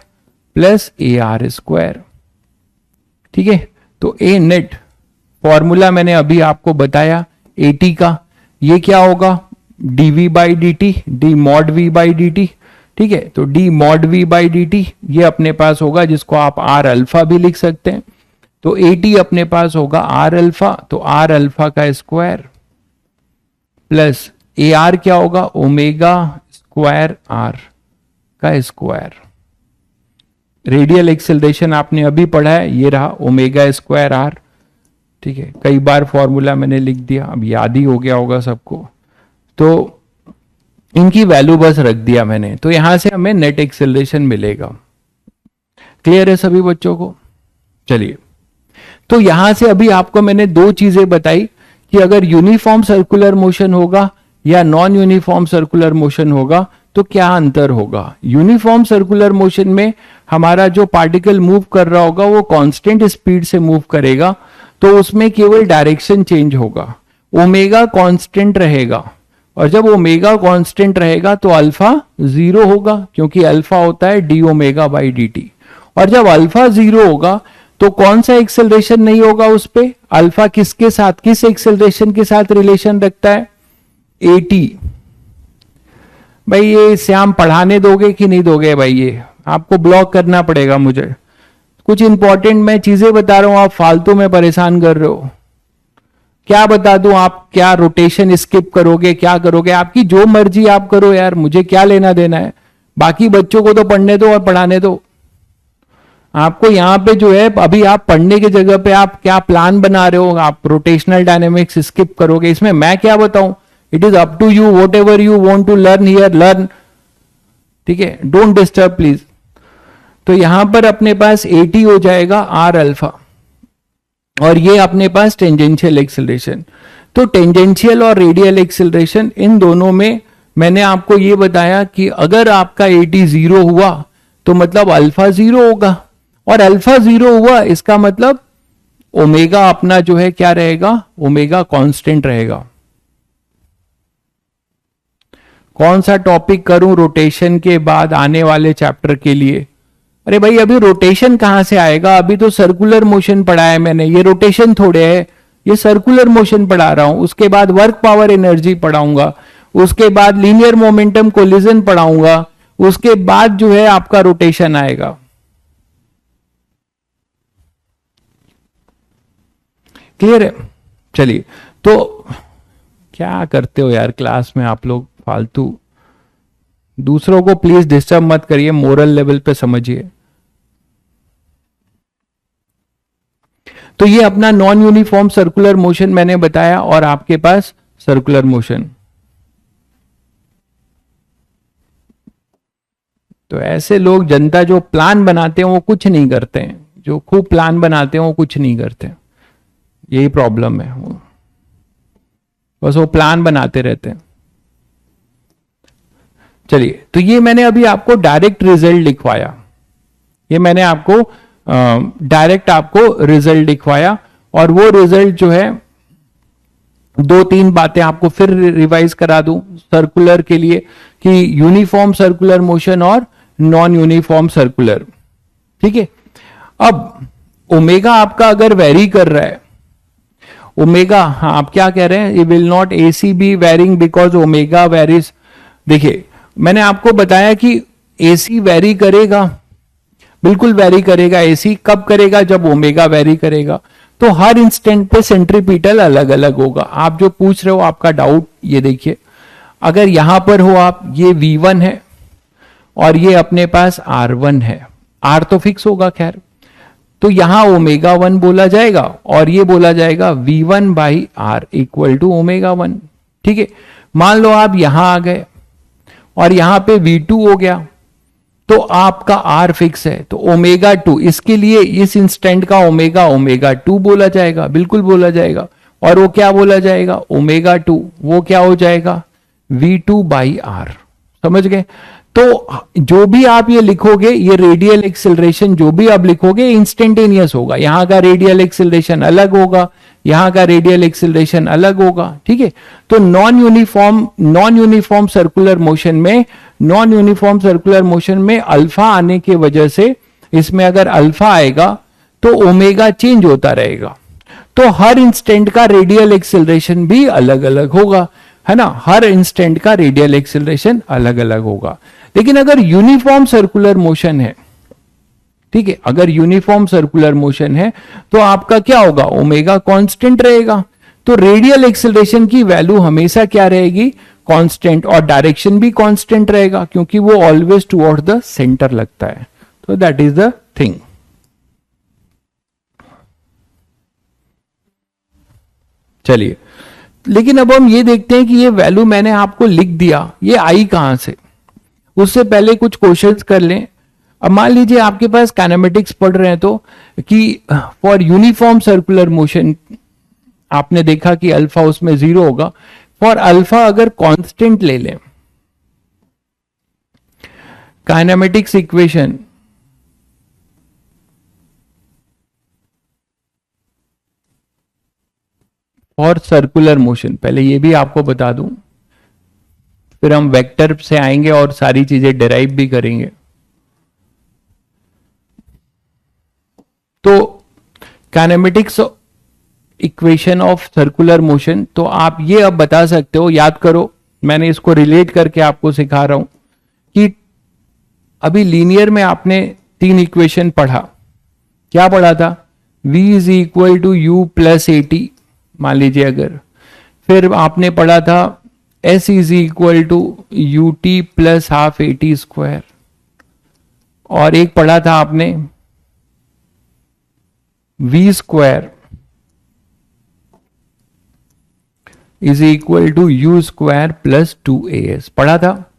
plus A R square. ठीक है, तो ए नेट फॉर्मूला मैंने अभी आपको बताया ए टी का, ये क्या होगा, D V by D T, D mod V by D T. ठीक है, तो D mod V by D T ये अपने पास होगा, जिसको आप आर अल्फा भी लिख सकते हैं। तो ए टी अपने पास होगा आर अल्फा, तो आर अल्फा का स्क्वायर प्लस ए आर क्या होगा, ओमेगा स्क्वायर आर का स्क्वायर। रेडियल एक्सेलरेशन आपने अभी पढ़ा है, ये रहा ओमेगा स्क्वायर आर। ठीक है, कई बार फॉर्मूला मैंने लिख दिया, अब याद ही हो गया होगा सबको, तो इनकी वैल्यू बस रख दिया मैंने। तो यहां से हमें नेट एक्सेलरेशन मिलेगा। क्लियर है सभी बच्चों को? चलिए, तो यहां से अभी आपको मैंने दो चीजें बताई कि अगर यूनिफॉर्म सर्कुलर मोशन होगा या नॉन यूनिफॉर्म सर्कुलर मोशन होगा तो क्या अंतर होगा। यूनिफॉर्म सर्कुलर मोशन में हमारा जो पार्टिकल मूव कर रहा होगा वो कांस्टेंट स्पीड से मूव करेगा, तो उसमें केवल डायरेक्शन चेंज होगा, ओमेगा कांस्टेंट रहेगा, और जब ओमेगा कांस्टेंट रहेगा तो अल्फा जीरो होगा, क्योंकि अल्फा होता है D omega by D T. और जब अल्फा जीरो होगा तो कौन सा एक्सेलरेशन नहीं होगा उस पे, अल्फा किसके साथ, किस एक्सेलरेशन के साथ रिलेशन रखता है, ए टी। भाई ये श्याम पढ़ाने दोगे कि नहीं दोगे? भाई ये आपको ब्लॉक करना पड़ेगा मुझे, कुछ इंपॉर्टेंट मैं चीजें बता रहा हूं, आप फालतू में परेशान कर रहे हो। क्या बता दूं, आप क्या रोटेशन स्किप करोगे, क्या करोगे, आपकी जो मर्जी आप करो यार, मुझे क्या लेना देना है। बाकी बच्चों को तो पढ़ने दो और पढ़ाने दो। आपको यहाँ पे जो है, अभी आप पढ़ने की जगह पे आप क्या प्लान बना रहे हो, आप रोटेशनल डायनेमिक्स स्किप करोगे, इसमें मैं क्या बताऊं। It is up to you, whatever you want to learn here learn. ठीक है, डोंट डिस्टर्ब प्लीज। तो यहां पर अपने पास ए टी हो जाएगा आर अल्फा, और ये अपने पास टेंजेंशियल एक्सेलरेशन। तो टेंजेंशियल और रेडियल एक्सेलरेशन इन दोनों में मैंने आपको ये बताया कि अगर आपका ए टी जीरो हुआ तो मतलब अल्फा जीरो होगा, और अल्फा जीरो हुआ इसका मतलब ओमेगा अपना जो है क्या रहेगा, ओमेगा कांस्टेंट रहेगा। कौन सा टॉपिक करूं रोटेशन के बाद आने वाले चैप्टर के लिए? अरे भाई अभी रोटेशन कहां से आएगा, अभी तो सर्कुलर मोशन पढ़ा है मैंने, ये रोटेशन थोड़े है, ये सर्कुलर मोशन पढ़ा रहा हूं। उसके बाद वर्क पावर एनर्जी पढ़ाऊंगा, उसके बाद लीनियर मोमेंटम कोलिजन पढ़ाऊंगा, उसके बाद जो है आपका रोटेशन आएगा। क्लियर है? चलिए, तो क्या करते हो यार क्लास में आप लोग फालतू, दूसरों को प्लीज डिस्टर्ब मत करिए, मोरल लेवल पे समझिए। तो ये अपना नॉन यूनिफॉर्म सर्कुलर मोशन मैंने बताया, और आपके पास सर्कुलर मोशन। तो ऐसे लोग, जनता जो प्लान बनाते हैं वो कुछ नहीं करते हैं, जो खूब प्लान बनाते हैं वो कुछ नहीं करते, यही प्रॉब्लम है, बस वो प्लान बनाते रहते हैं। चलिए, तो ये मैंने अभी आपको डायरेक्ट रिजल्ट लिखवाया, ये मैंने आपको डायरेक्ट आपको रिजल्ट दिखवाया, और वो रिजल्ट जो है, दो तीन बातें आपको फिर रिवाइज करा दूं सर्कुलर के लिए, कि यूनिफॉर्म सर्कुलर मोशन और नॉन यूनिफॉर्म सर्कुलर। ठीक है, अब ओमेगा आपका अगर वेरी कर रहा है, ओमेगा, हाँ आप क्या कह रहे हैं, ये will not AC be varying because omega varies. देखिए, मैंने आपको बताया कि एसी वेरी करेगा, बिल्कुल वेरी करेगा। एसी कब करेगा, जब ओमेगा वेरी करेगा। तो हर इंस्टेंट पे सेंट्रीपिटल अलग अलग होगा। आप जो पूछ रहे हो आपका डाउट, ये देखिए, अगर यहां पर हो आप, ये V1 है और ये अपने पास R1 है, R तो फिक्स होगा खैर, तो यहां ओमेगा 1 बोला जाएगा और ये बोला जाएगा V1 by R equal to omega 1। ठीक है, मान लो आप यहां आ गए और यहां पे V2 हो गया, तो आपका R फिक्स है, तो ओमेगा 2, इसके लिए इस इंस्टेंट का ओमेगा ओमेगा 2 बोला जाएगा, बिल्कुल बोला जाएगा। और वो क्या बोला जाएगा, ओमेगा 2, वो क्या हो जाएगा, V2 बाई R। समझ गए? तो जो भी आप ये लिखोगे, ये रेडियल एक्सेलरेशन जो भी आप लिखोगे इंस्टेंटेनियस होगा। यहां का रेडियल एक्सेलरेशन अलग होगा, यहां का रेडियल एक्सेलरेशन अलग होगा। ठीक है, तो नॉन यूनिफॉर्म सर्कुलर मोशन में अल्फा आने की वजह से, इसमें अगर अल्फा आएगा तो ओमेगा चेंज होता रहेगा, तो हर इंस्टेंट का रेडियल एक्सेलरेशन भी अलग अलग होगा, है ना, हर इंस्टेंट का रेडियल एक्सेलरेशन अलग अलग होगा। लेकिन अगर यूनिफॉर्म सर्कुलर मोशन है, ठीक है, अगर यूनिफॉर्म सर्कुलर मोशन है तो आपका क्या होगा, ओमेगा कांस्टेंट रहेगा, तो रेडियल एक्सेलरेशन की वैल्यू हमेशा क्या रहेगी, कांस्टेंट, और डायरेक्शन भी कांस्टेंट रहेगा क्योंकि वो ऑलवेज टुवर्ड द सेंटर लगता है। तो दैट इज द थिंग। चलिए, लेकिन अब हम ये देखते हैं कि ये वैल्यू मैंने आपको लिख दिया, ये आई कहां से। उससे पहले कुछ क्वेश्चंस कर लें। अब मान लीजिए आपके पास काइनेमेटिक्स पढ़ रहे हैं, तो कि फॉर यूनिफॉर्म सर्कुलर मोशन आपने देखा कि अल्फा उसमें 0 होगा। फॉर अल्फा अगर कांस्टेंट ले लें, kinematics equation for circular motion, पहले ये भी आपको बता दूं, फिर हम वेक्टर से आएंगे और सारी चीजें डिराइव भी करेंगे। तो kinematics equation of circular motion, तो आप ये अब बता सकते हो, याद करो, मैंने इसको रिलेट करके आपको सिखा रहा हूं कि अभी लीनियर में आपने 3 इक्वेशन पढ़ा। क्या पढ़ा था, v is equal to U plus A T, मान लीजिए अगर, फिर आपने पढ़ा था s is equal to U T plus half A T square, और एक पढ़ा था आपने v square is equal to U square plus 2as पढ़ा था।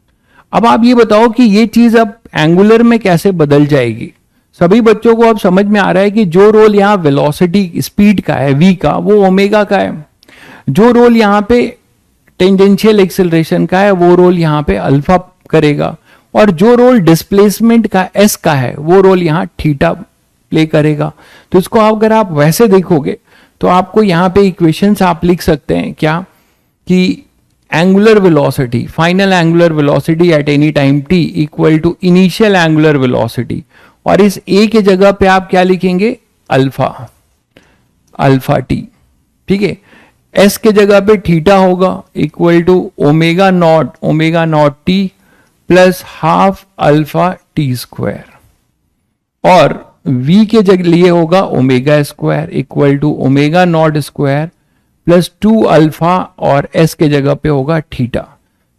अब आप ये बताओ कि ये चीज अब एंगुलर में कैसे बदल जाएगी। सभी बच्चों को अब समझ में आ रहा है कि जो रोल यहां वेलोसिटी स्पीड का है v का, वो ओमेगा का है। जो रोल यहां पे टेंजेंशियल एक्सेलरेशन का है, वो रोल यहां पे अल्फा करेगा, और जो रोल डिस्प्लेसमेंट का s का है, वो रोल यहां थीटा प्ले करेगा। तो इसको अगर आप वैसे देखोगे तो आपको यहां पे इक्वेशंस आप लिख सकते हैं क्या, कि angular velocity, final angular velocity at any time t equal to initial angular velocity, और इस a के जगह पे आप क्या लिखेंगे, अल्फा टी। ठीक है, s के जगह पे थीटा होगा equal to omega naught T plus half alpha T square, और v के जगह लिए होगा omega square equal to omega naught square plus 2 alpha और एस के जगह पे होगा थीटा।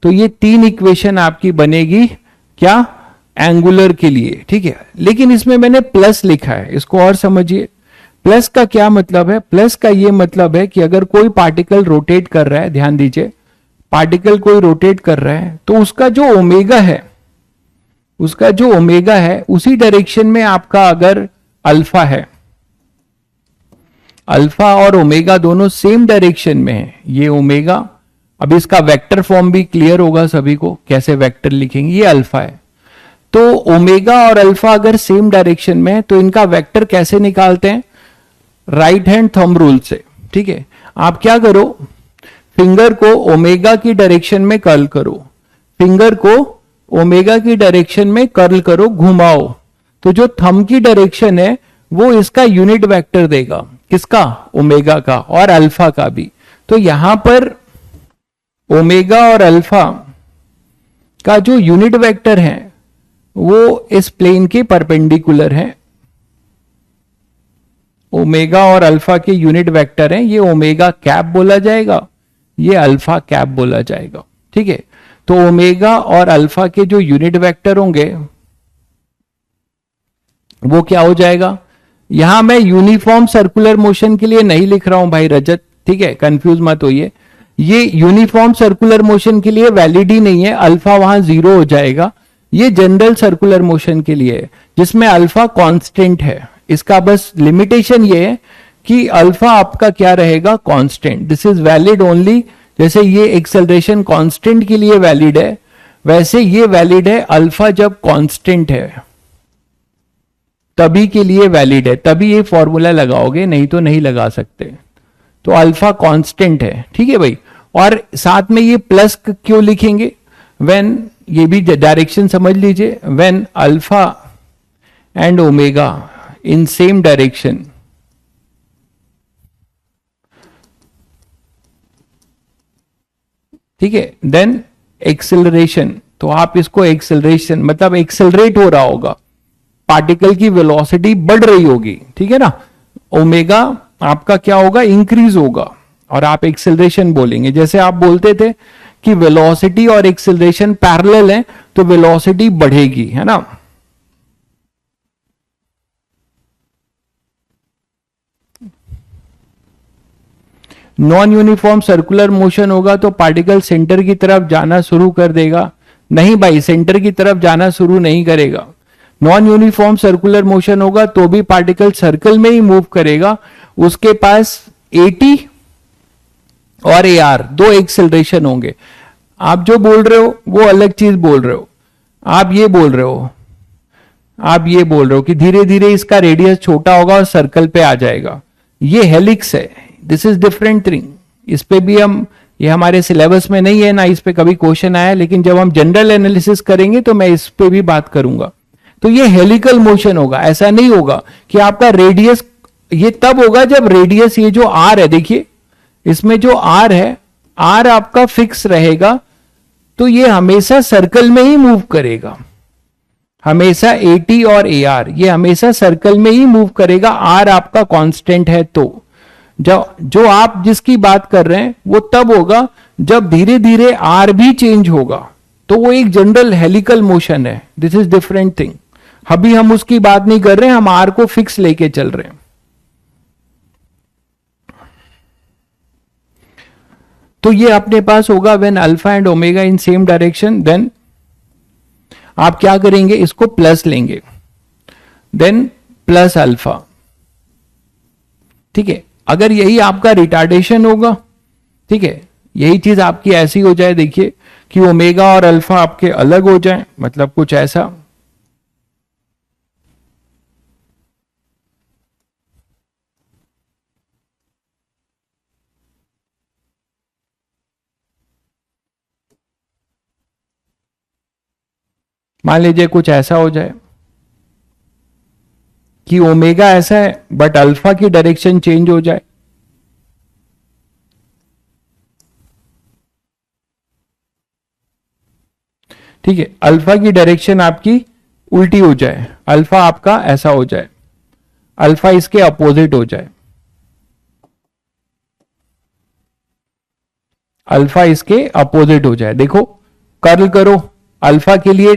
तो ये 3 इक्वेशन आपकी बनेगी क्या, एंगुलर के लिए, ठीक है। लेकिन इसमें मैंने प्लस लिखा है, इसको और समझिए। प्लस का क्या मतलब है, प्लस का ये मतलब है कि अगर कोई पार्टिकल रोटेट कर रहा है, ध्यान दीजिए, पार्टिकल कोई रोटेट कर रहा है तो उसका जो ओमेगा है, उसका जो ओमेगा है उसी डायरेक्शन में आपका अगर अल्फा है, अल्फा और ओमेगा दोनों सेम डायरेक्शन में है, ये ओमेगा, अब इसका वेक्टर फॉर्म भी क्लियर होगा सभी को, कैसे वेक्टर लिखेंगे, ये अल्फा है। तो ओमेगा और अल्फा अगर सेम डायरेक्शन में है तो इनका वेक्टर कैसे निकालते हैं, राइट हैंड थंब रूल से, ठीक है। आप क्या करो, फिंगर को ओमेगा की डायरेक्शन में कर्ल करो, फिंगर को ओमेगा की डायरेक्शन में कर्ल करो, घुमाओ, तो जो थंब की डायरेक्शन है वो इसका यूनिट वेक्टर देगा, किसका, ओमेगा का और अल्फा का भी। तो यहां पर ओमेगा और अल्फा का जो यूनिट वेक्टर है वो इस प्लेन के परपेंडिकुलर है। ओमेगा और अल्फा के यूनिट वेक्टर हैं, ये ओमेगा कैप बोला जाएगा, ये अल्फा कैप बोला जाएगा, ठीक है। तो ओमेगा और अल्फा के जो यूनिट वेक्टर होंगे वो क्या हो जाएगा, यहां मैं यूनिफॉर्म सर्कुलर मोशन के लिए नहीं लिख रहा हूं भाई रजत, ठीक है, कंफ्यूज मत होइए। ये यूनिफॉर्म सर्कुलर मोशन के लिए वैलिड ही नहीं है, अल्फा वहां 0 हो जाएगा। ये जनरल सर्कुलर मोशन के लिए है जिसमें अल्फा कांस्टेंट है। इसका बस लिमिटेशन ये है कि अल्फा आपका क्या रहेगा, constant. This is valid only, जैसे ये एक्सेलरेशन कांस्टेंट के लिए वैलिड है वैसे ये वैलिड है अल्फा जब कांस्टेंट है तभी के लिए वैलिड है, तभी ये फॉर्मूला लगाओगे, नहीं तो नहीं लगा सकते। तो अल्फा कांस्टेंट है, ठीक है भाई। और साथ में ये प्लस क्यों लिखेंगे, व्हेन, ये भी डायरेक्शन समझ लीजिए, when alpha and omega in same direction, ठीक है, देन एक्सेलरेशन, तो आप इसको एक्सेलरेशन मतलब एक्सेलरेट हो रहा होगा, पार्टिकल की वेलोसिटी बढ़ रही होगी, ठीक है ना। ओमेगा आपका क्या होगा, इंक्रीज होगा, और आप एक्सेलरेशन बोलेंगे। जैसे आप बोलते थे कि वेलोसिटी और एक्सेलरेशन पैरेलल है तो वेलोसिटी बढ़ेगी, है ना। नॉन यूनिफॉर्म सर्कुलर मोशन होगा तो पार्टिकल सेंटर की तरफ जाना शुरू कर देगा, नहीं भाई, सेंटर की तरफ जाना शुरू नहीं करेगा। नॉन यूनिफॉर्म सर्कुलर मोशन होगा तो भी पार्टिकल सर्कल में ही मूव करेगा, उसके पास AT और AR दो एक्सेलरेशन होंगे। आप जो बोल रहे हो वो अलग चीज बोल रहे हो, आप ये बोल रहे हो, आप ये बोल रहे हो कि धीरे धीरे इसका रेडियस छोटा होगा और सर्कल पे आ जाएगा, ये हेलिक्स है, दिस इज डिफरेंट थिंग। इस पे भी हम, ये हमारे सिलेबस में नहीं है ना, इस पे कभी क्वेश्चन आया, लेकिन जब हम जनरल एनालिसिस करेंगे तो मैं इस पे भी बात करूंगा। तो ये हेलिकल मोशन होगा, ऐसा नहीं होगा कि आपका रेडियस, ये तब होगा जब रेडियस, ये जो आर है, देखिए इसमें जो आर है, आर आपका फिक्स रहेगा तो ये हमेशा सर्कल में ही मूव करेगा, हमेशा AT और AR ये हमेशा सर्कल में ही मूव करेगा, आर आपका कांस्टेंट है। तो जो आप जिसकी बात कर रहे हैं वो तब होगा जब धीरे धीरे आर भी चेंज होगा, तो वो एक जनरल हेलिकल मोशन है, दिस इज डिफरेंट थिंग। अभी हम उसकी बात नहीं कर रहे हैं, हम आर को फिक्स लेके चल रहे हैं। तो ये अपने पास होगा when alpha and omega in same direction, then आप क्या करेंगे, इसको प्लस लेंगे, देन प्लस अल्फा, ठीक है। अगर यही आपका रिटार्डेशन होगा, ठीक है, यही चीज आपकी ऐसी हो जाए, देखिए कि ओमेगा और अल्फा आपके अलग हो जाए, मतलब कुछ ऐसा, मान लीजिए कुछ ऐसा हो जाए कि ओमेगा ऐसा है बट अल्फा की डायरेक्शन चेंज हो जाए, ठीक है, अल्फा की डायरेक्शन आपकी उल्टी हो जाए, अल्फा आपका ऐसा हो जाए, अल्फा इसके अपोजिट हो जाए, अल्फा इसके अपोजिट हो जाए। देखो कर्ल करो, अल्फा के लिए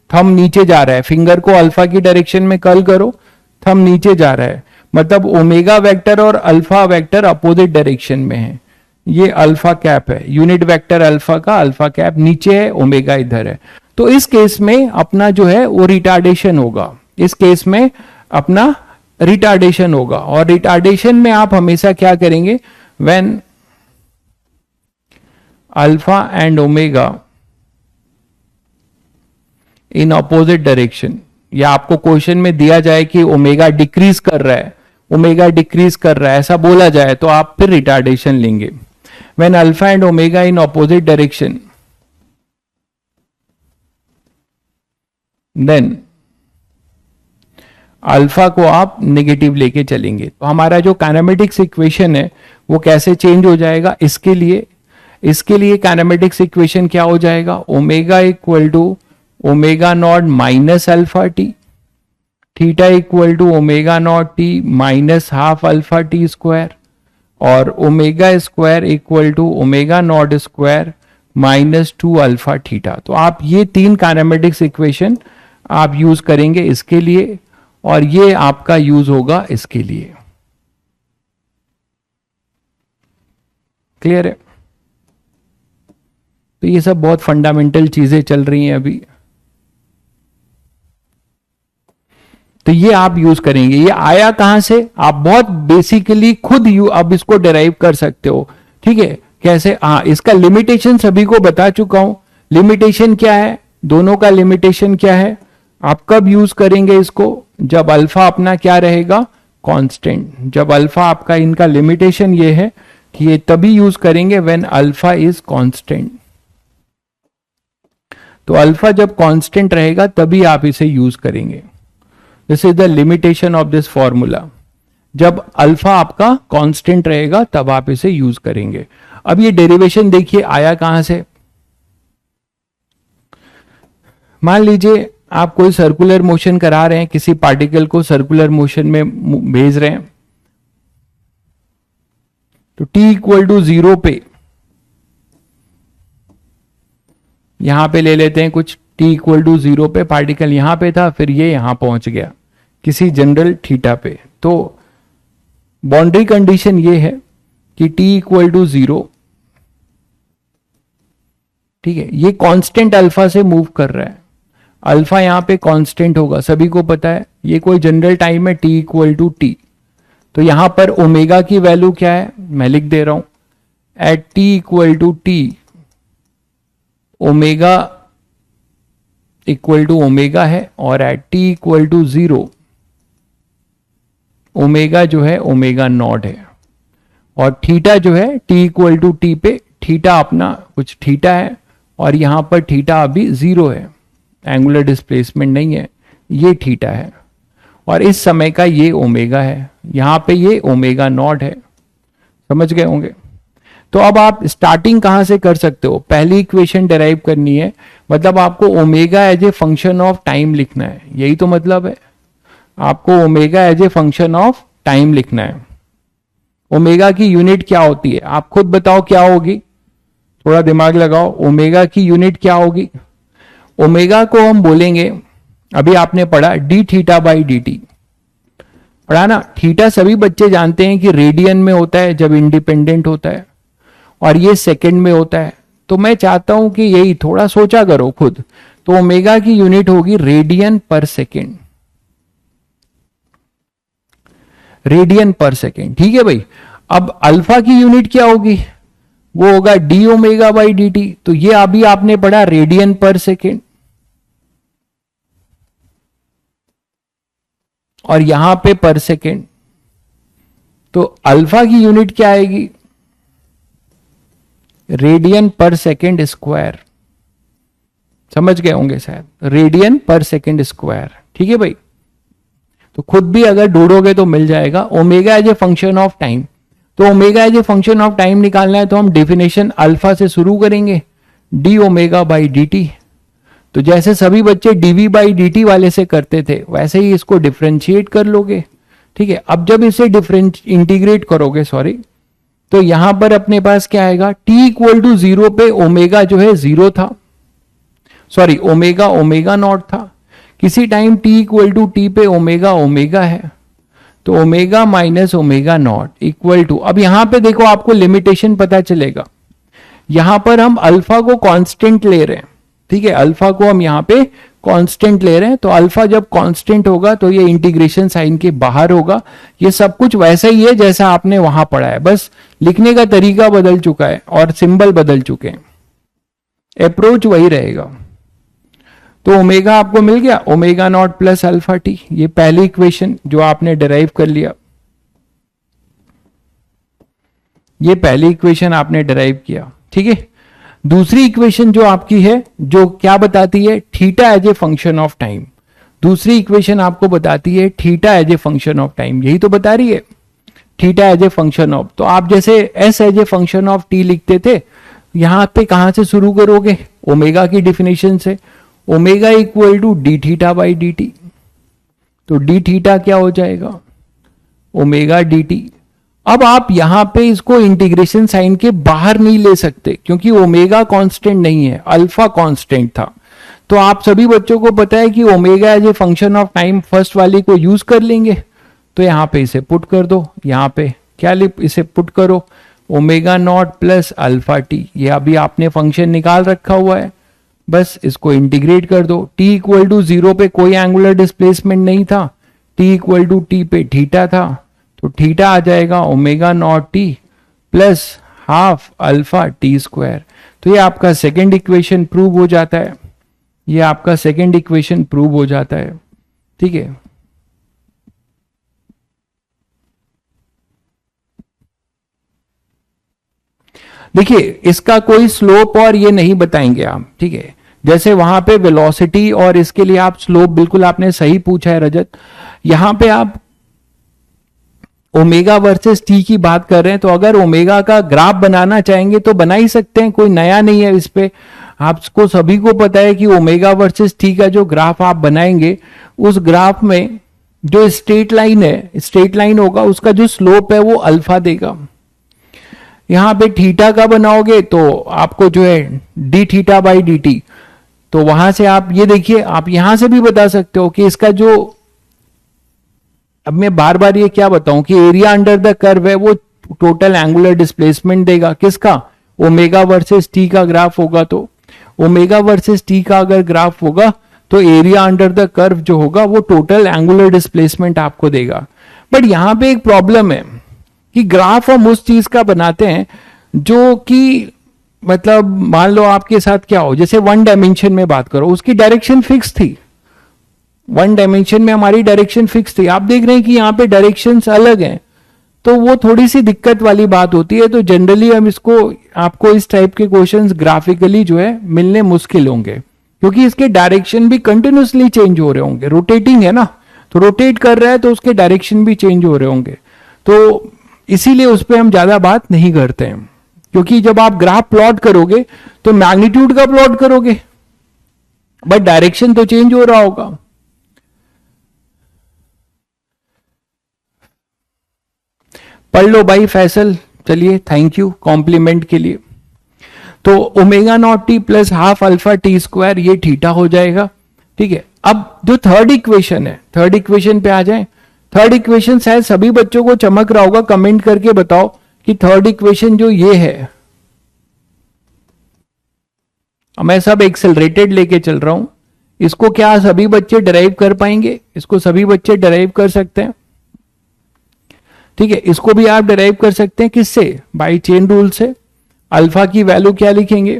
थंब नीचे जा रहा है, फिंगर को अल्फा की डायरेक्शन में कर्ल करो, थंब नीचे जा रहा है, मतलब ओमेगा वेक्टर और अल्फा वेक्टर अपोजिट डायरेक्शन में है। ये अल्फा कैप है, यूनिट वेक्टर अल्फा का अल्फा कैप नीचे है, ओमेगा इधर है। तो इस केस में अपना जो है वो रिटार्डेशन होगा, इस केस में अपना रिटार्डेशन होगा। और रिटार्डेशन में आप हमेशा क्या करेंगे, when alpha and omega in opposite direction, या आपको क्वेश्चन में दिया जाए कि ओमेगा डिक्रीज कर रहा है, ओमेगा डिक्रीज कर रहा है ऐसा बोला जाए, तो आप फिर रिटार्डेशन लेंगे। When alpha and omega in opposite direction then alpha को आप नेगेटिव लेके चलेंगे। तो हमारा जो काइनेमेटिक्स इक्वेशन है वो कैसे चेंज हो जाएगा, इसके लिए काइनेमेटिक्स इक्वेशन क्या हो जाएगा, omega equal to omega naught minus alpha t, theta equal to omega naught t minus half alpha T square, और omega square equal to omega naught square minus 2 alpha theta. तो आप ये 3 काइनेमेटिक्स इक्वेशन आप यूज करेंगे इसके लिए, और ये आपका यूज होगा इसके लिए। क्लियर है? तो ये सब बहुत फंडामेंटल चीजें चल रही हैं अभी, तो ये आप यूज करेंगे। ये आया कहां से, आप बहुत बेसिकली खुद अब इसको डिराइव कर सकते हो। ठीक है, कैसे? हाँ, इसका लिमिटेशन सभी को बता चुका हूं। लिमिटेशन क्या है, दोनों का लिमिटेशन क्या है, आप कब यूज करेंगे इसको, जब अल्फा अपना क्या रहेगा, कांस्टेंट। जब अल्फा आपका, इनका लिमिटेशन ये है कि ये तभी यूज करेंगे व्हेन अल्फा इज कांस्टेंट। तो अल्फा जब कांस्टेंट रहेगा तभी आप इसे यूज करेंगे। This is the limitation of this formula. जब अल्फा आपका कांस्टेंट रहेगा तब आप इसे यूज करेंगे। अब ये डेरिवेशन देखिए आया कहां से। मान लीजिए आप कोई सर्कुलर मोशन करा रहे हैं, किसी पार्टिकल को सर्कुलर मोशन में भेज रहे हैं, तो t इक्वल टू 0 पे, यहां पे ले लेते हैं कुछ, t इक्वल टू 0 पे पार्टिकल यहां पे था, फिर ये यहां पहुंच गया किसी जनरल थीटा पे। तो बाउंड्री कंडीशन ये है कि t इक्वल टू 0, ठीक है, ये कांस्टेंट अल्फा से मूव कर रहा है, अल्फा यहां पे कांस्टेंट होगा, सभी को पता है। ये कोई जनरल टाइम है t इक्वल टू टी, तो यहां पर ओमेगा की वैल्यू क्या है, मैं लिख दे रहा हूं, at t equal to T omega equal to omega है, और at t equal to 0 omega जो है ओमेगा नॉट है, और थीटा जो है t इक्वल टू टी पे, थीटा अपना कुछ थीटा है, और यहां पर थीटा अभी 0 है, एंगुलर डिस्प्लेसमेंट नहीं है, ये थीटा है, और इस समय का ये ओमेगा है, यहां पे ये ओमेगा नॉट है। समझ गए होंगे? तो अब आप स्टार्टिंग कहां से कर सकते हो, पहली इक्वेशन डिराइव करनी है, मतलब आपको omega as a function of time लिखना है, यही तो मतलब है, आपको omega as a function of time लिखना है। ओमेगा की यूनिट क्या होती है, आप खुद बताओ क्या होगी, थोड़ा दिमाग लगाओ, ओमेगा की यूनिट क्या होगी। ओमेगा को हम बोलेंगे, अभी आपने पढ़ा D theta by D T, पढ़ा ना। थीटा सभी बच्चे जानते हैं कि रेडियन में होता है जब इंडिपेंडेंट होता है, और ये सेकंड में होता है। तो मैं चाहता हूं कि यही थोड़ा सोचा करो खुद। तो ओमेगा की यूनिट होगी रेडियन पर सेकेंड, रेडियन पर सेकेंड, ठीक है भाई। अब अल्फा की यूनिट क्या होगी, वो होगा D omega by D T, तो ये अभी आपने पढ़ा रेडियन पर सेकेंड, और यहां पे पर सेकेंड, तो अल्फा की यूनिट क्या आएगी, रेडियन पर सेकेंड स्क्वायर। समझ गए होंगे शायद, रेडियन पर सेकेंड स्क्वायर, ठीक है भाई। तो खुद भी अगर ढूंढोगे तो मिल जाएगा। Omega as a function of time, तो omega as a function of time निकालना है तो हम डेफिनेशन अल्फा से शुरू करेंगे, d omega by D T. तो जैसे सभी बच्चे डीवी बाई डी टी वाले से करते थे वैसे ही इसको डिफ्रेंशिएट कर लोगे, ठीक है। अब जब इसे इंटीग्रेट करोगे, तो यहां पर अपने पास क्या आएगा, टी इक्वल टू 0 पे ओमेगा जो है 0 था, सॉरी ओमेगा ओमेगा नॉट था, किसी time T equal to T पे ओमेगा ओमेगा है, तो omega minus omega naught equal to, अब यहां पे देखो आपको लिमिटेशन पता चलेगा, यहां पर हम अल्फा को कांस्टेंट ले रहे हैं, ठीक है, अल्फा को हम यहां पे कांस्टेंट ले रहे हैं, तो अल्फा जब कांस्टेंट होगा तो ये इंटीग्रेशन साइन के बाहर होगा, ये सब कुछ वैसा ही है जैसा आपने वहां पढ़ा है, बस लिखने का तरीका बदल चुका है और सिंबल बदल चुके हैं, अप्रोच वही रहेगा। तो ओमेगा आपको मिल गया, omega naught plus alpha T, ये पहली इक्वेशन जो आपने डिराइव कर लिया, ये पहली इक्वेशन आपने डिराइव किया, ठीक है। दूसरी इक्वेशन जो आपकी है, जो क्या बताती है, theta as a function of time, दूसरी इक्वेशन आपको बताती है theta as a function of time, यही तो बता रही है, theta as a function of, तो आप जैसे S as a function of T लिखते थे, यहां पे कहां से शुरू करोगे, ओमेगा की डिफिनेशन से, omega equal to D theta by D T, तो डी थीटा क्या हो जाएगा, ओमेगा डी टी। अब आप यहां पे इसको इंटीग्रेशन साइन के बाहर नहीं ले सकते, क्योंकि ओमेगा कांस्टेंट नहीं है, अल्फा कांस्टेंट था, तो आप सभी बच्चों को पता है कि omega as a function of time first वाली को यूज कर लेंगे, तो यहां पे इसे पुट कर दो, यहां पे क्या इसे पुट करो, omega naught plus alpha T, ये अभी आपने फंक्शन निकाल रखा हुआ है, बस इसको इंटीग्रेट कर दो, टी इक्वल टू 0 पे कोई एंगुलर डिस्प्लेसमेंट नहीं था, टी इक्वल टू टी पे थीटा था, तो थीटा आ जाएगा omega naught T plus half alpha T square, तो ये आपका सेकेंड इक्वेशन प्रूव हो जाता है, ये आपका सेकेंड इक्वेशन प्रूव हो जाता है, ठीक है। देखिए इसका कोई स्लोप और ये नहीं बताएंगे आप, ठीक है, जैसे वहां पे वेलोसिटी और इसके लिए आप स्लोप, बिल्कुल आपने सही पूछा है रजत, यहां पे आप ओमेगा वर्सेस टी की बात कर रहे हैं, तो अगर ओमेगा का ग्राफ बनाना चाहेंगे तो बना ही सकते हैं, कोई नया नहीं है इस पे, आपको सभी को पता है कि ओमेगा वर्सेस टी का जो ग्राफ आप बनाएंगे, उस ग्राफ में जो स्ट्रेट लाइन है, स्ट्रेट लाइन होगा, उसका जो स्लोप है वो अल्फा देगा, यहां पे थीटा का बनाओगे तो आपको जो है d theta by D T, तो वहां से आप ये देखिए, आप यहां से भी बता सकते हो कि इसका जो, अब मैं बार बार ये क्या बताऊं कि एरिया अंडर द कर्व है वो टोटल एंगुलर डिस्प्लेसमेंट देगा, किसका, ओमेगा वर्सेस टी का ग्राफ होगा, तो ओमेगा वर्सेस टी का अगर ग्राफ होगा तो एरिया अंडर द कर्व जो होगा वो टोटल एंगुलर डिस्प्लेसमेंट आपको देगा। बट यहां पे एक प्रॉब्लम है कि ग्राफ हम उस चीज का बनाते हैं जो कि, मतलब मान लो आपके साथ क्या हो, जैसे वन डायमेंशन में बात करो, उसकी डायरेक्शन फिक्स थी, वन डायमेंशन में हमारी डायरेक्शन फिक्स थी, आप देख रहे हैं कि यहाँ पे डायरेक्शंस अलग हैं, तो वो थोड़ी सी दिक्कत वाली बात होती है, तो जनरली हम इसको, आपको इस टाइप के क्वेश्चंस ग्राफिकली जो है मिलने मुश्किल होंगे, क्योंकि इसके डायरेक्शन भी कंटिन्यूसली चेंज हो रहे होंगे, रोटेटिंग है ना, तो रोटेट कर रहा है तो उसके डायरेक्शन भी चेंज हो रहे होंगे, तो इसीलिए उस पर हम ज्यादा बात नहीं करते हैं, क्योंकि जब आप ग्राफ प्लॉट करोगे तो मैग्नीट्यूड का प्लॉट करोगे, बट डायरेक्शन तो चेंज हो रहा होगा। पढ़ लो भाई फैसल, चलिए थैंक यू कॉम्प्लीमेंट के लिए। तो omega naught T plus half alpha T square, ये थीटा हो जाएगा, ठीक है। अब जो थर्ड इक्वेशन है, थर्ड इक्वेशन पे आ जाए, थर्ड इक्वेशन शायद सभी बच्चों को चमक रहा होगा, कमेंट करके बताओ कि थर्ड इक्वेशन जो ये है, मैं सब एक्सेलरेटेड लेके चल रहा हूं, इसको क्या सभी बच्चे डिराइव कर पाएंगे, इसको सभी बच्चे डिराइव कर सकते हैं, ठीक है, इसको भी आप डिराइव कर सकते हैं, किससे, बाई चेन रूल से। अल्फा की वैल्यू क्या लिखेंगे,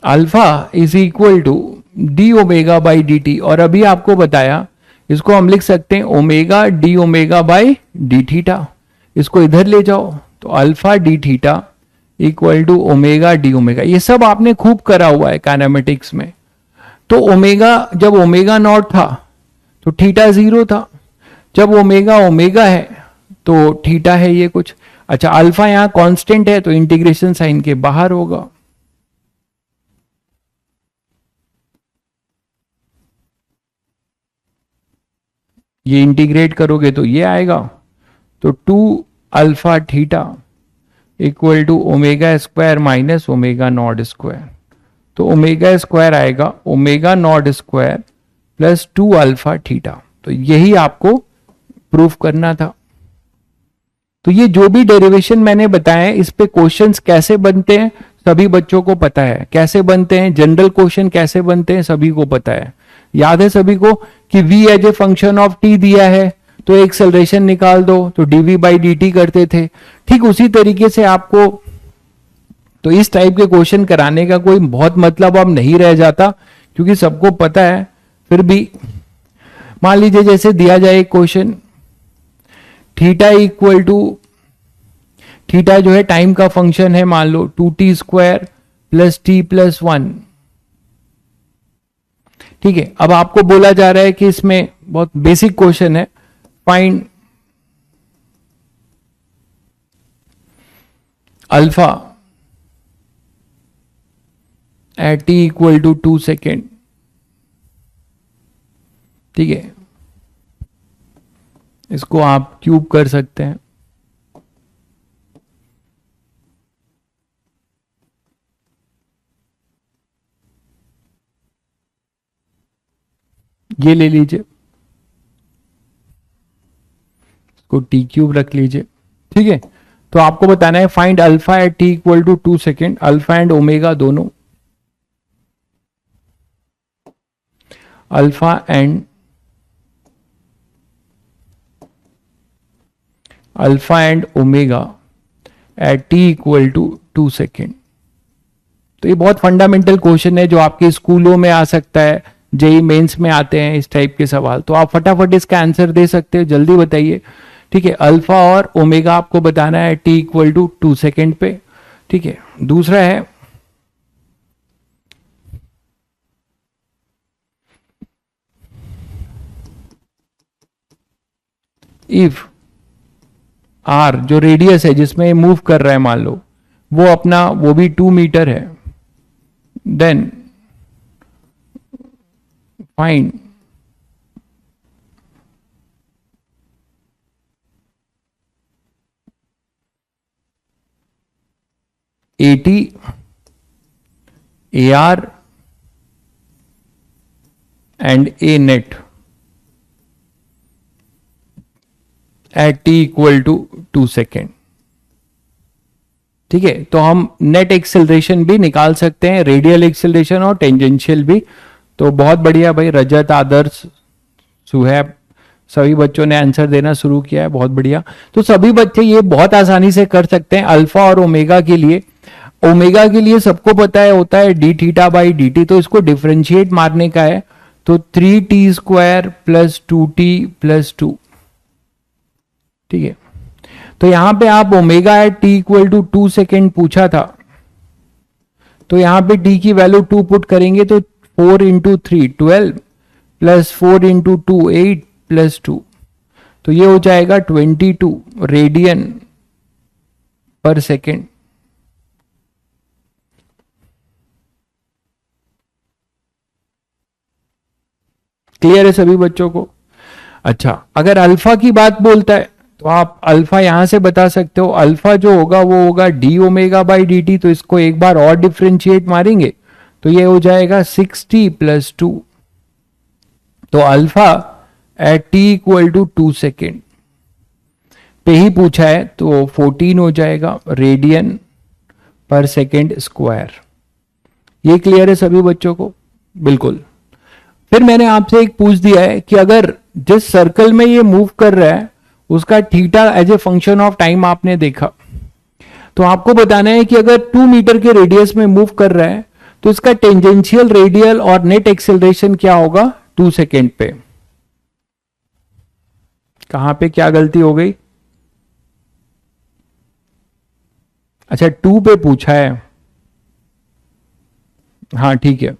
alpha is equal to D omega by D T, और अभी आपको बताया इसको हम लिख सकते हैं omega D omega by D theta, इसको इधर ले जाओ तो alpha D theta equal to omega D omega, ये सब आपने खूब करा हुआ है काइनेमेटिक्स में। तो ओमेगा, जब ओमेगा नॉट था तो थीटा 0 था, जब ओमेगा ओमेगा है तो थीटा है ये कुछ, अच्छा अल्फा यहां कांस्टेंट है तो इंटीग्रेशन साइन के बाहर होगा, ये इंटीग्रेट करोगे तो ये आएगा, तो 2 alpha theta equal to omega square minus omega naught square. तो ओमेगा स्क्वायर आएगा omega naught square plus 2 alpha theta. तो यही आपको प्रूफ करना था। तो ये जो भी डेरिवेशन मैंने बताया इस पे क्वेश्चंस कैसे बनते हैं सभी बच्चों को पता है, कैसे बनते हैं जनरल क्वेश्चन कैसे बनते हैं सभी को पता है। याद है सभी को कि v as a function of t दिया है तो एक्सेलरेशन निकाल दो, तो dv बाई dt करते थे। ठीक उसी तरीके से आपको तो इस टाइप के क्वेश्चन कराने का कोई बहुत मतलब अब नहीं रह जाता क्योंकि सबको पता है। फिर भी मान लीजिए जैसे दिया जाए एक question, theta equal to, theta जो है टाइम का फंक्शन है, मान लो 2t square plus t plus 1। ठीक है, अब आपको बोला जा रहा है कि इसमें बहुत बेसिक क्वेश्चन है, find alpha at t equal to 2 second. ठीक है, इसको आप क्यूब कर सकते हैं। ये ले लीजिए, इसको टी क्यूब रख लीजिए। ठीक है, तो आपको बताना है find alpha at T equal to 2 second, alpha and omega दोनों, alpha and omega at T equal to 2 second. तो ये बहुत फंडामेंटल क्वेश्चन है जो आपके स्कूलों में आ सकता है, जेई मेंस में आते हैं इस टाइप के सवाल। तो आप फटाफट इसका आंसर दे सकते हो, जल्दी बताइए। ठीक है, अल्फा और ओमेगा आपको बताना है टी इक्वल टू 2 सेकेंड पे। ठीक है, दूसरा है इफ आर जो रेडियस है जिसमें मूव कर रहा है मान लो वो अपना वो भी 2 मीटर है, then find AT A R and A net at T equal to 2 second. ठीक है, तो हम नेट एक्सेलरेशन भी निकाल सकते हैं, रेडियल एक्सेलरेशन और टेंजेंशियल भी। तो बहुत बढ़िया भाई, रजत, आदर्श, सुहैब, सभी बच्चों ने आंसर देना शुरू किया है, बहुत बढ़िया। तो सभी बच्चे ये बहुत आसानी से कर सकते हैं। अल्फा और ओमेगा के लिए, ओमेगा के लिए सबको पता है होता है d theta by D T, तो इसको डिफरेंशिएट मारने का है। तो 3t square plus 2t plus 2। ठीक है, तो यहां पे आप omega at T equal to 2 second पूछा था, तो यहां पे t की वैल्यू 2 पुट करेंगे तो 4 इंटू 3 12 प्लस 4 इंटू 2 8 प्लस 2, तो ये हो जाएगा 22 रेडियन पर सेकेंड। क्लियर है सभी बच्चों को? अच्छा, अगर अल्फा की बात बोलता है तो आप अल्फा यहां से बता सकते हो, अल्फा जो होगा वो होगा D omega by D T. तो इसको एक बार और डिफ्रेंशिएट मारेंगे तो ये हो जाएगा 6t प्लस 2। तो alpha at T equal to 2 second पे ही पूछा है तो 14 हो जाएगा रेडियन पर सेकेंड स्क्वायर। ये क्लियर है सभी बच्चों को? बिल्कुल। फिर मैंने आपसे एक पूछ दिया है कि अगर जिस सर्कल में ये मूव कर रहा है उसका theta as a function of time आपने देखा, तो आपको बताना है कि अगर 2 मीटर के रेडियस में मूव कर रहा है तो इसका टेंजेंशियल, रेडियल और नेट एक्सेलरेशन क्या होगा 2 सेकेंड पे। कहां पे क्या गलती हो गई? अच्छा, 2 पे पूछा है, हाँ ठीक है,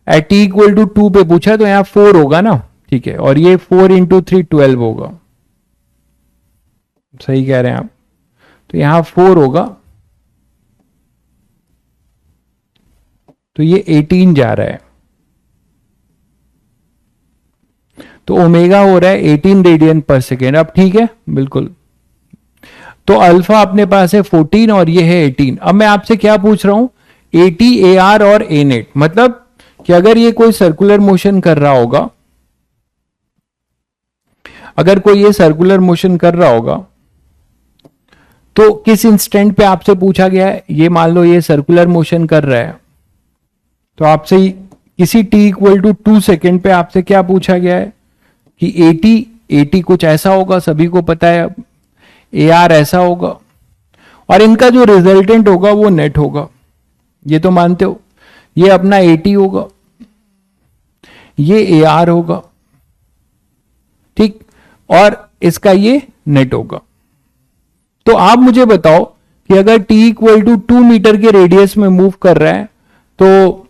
एट टी इक्वल टू 2 पे पूछा है तो यहां 4 होगा ना। ठीक है, और ये 4 इंटू 3 12 होगा, सही कह रहे हैं आप। तो यहां 4 होगा तो ये 18 जा रहा है, तो ओमेगा हो रहा है 18 रेडियन पर सेकेंड। अब ठीक है, बिल्कुल। तो अल्फा अपने पास है 14 और ये है 18। अब मैं आपसे क्या पूछ रहा हूं, AT, AR और A नेट, मतलब कि अगर ये कोई सर्कुलर मोशन कर रहा होगा, अगर कोई ये सर्कुलर मोशन कर रहा होगा तो किस इंस्टेंट पे आपसे पूछा गया है, ये मान लो ये सर्कुलर मोशन कर रहा है, तो आपसे किसी t इक्वल टू 2 सेकेंड पे आपसे क्या पूछा गया है कि AT कुछ ऐसा होगा, सभी को पता है, AR ऐसा होगा, और इनका जो रिजल्टेंट होगा वो नेट होगा, ये तो मानते हो। ये अपना AT होगा, ये AR होगा, ठीक, और इसका ये नेट होगा। तो आप मुझे बताओ कि अगर t इक्वल टू 2 मीटर के रेडियस में मूव कर रहा है तो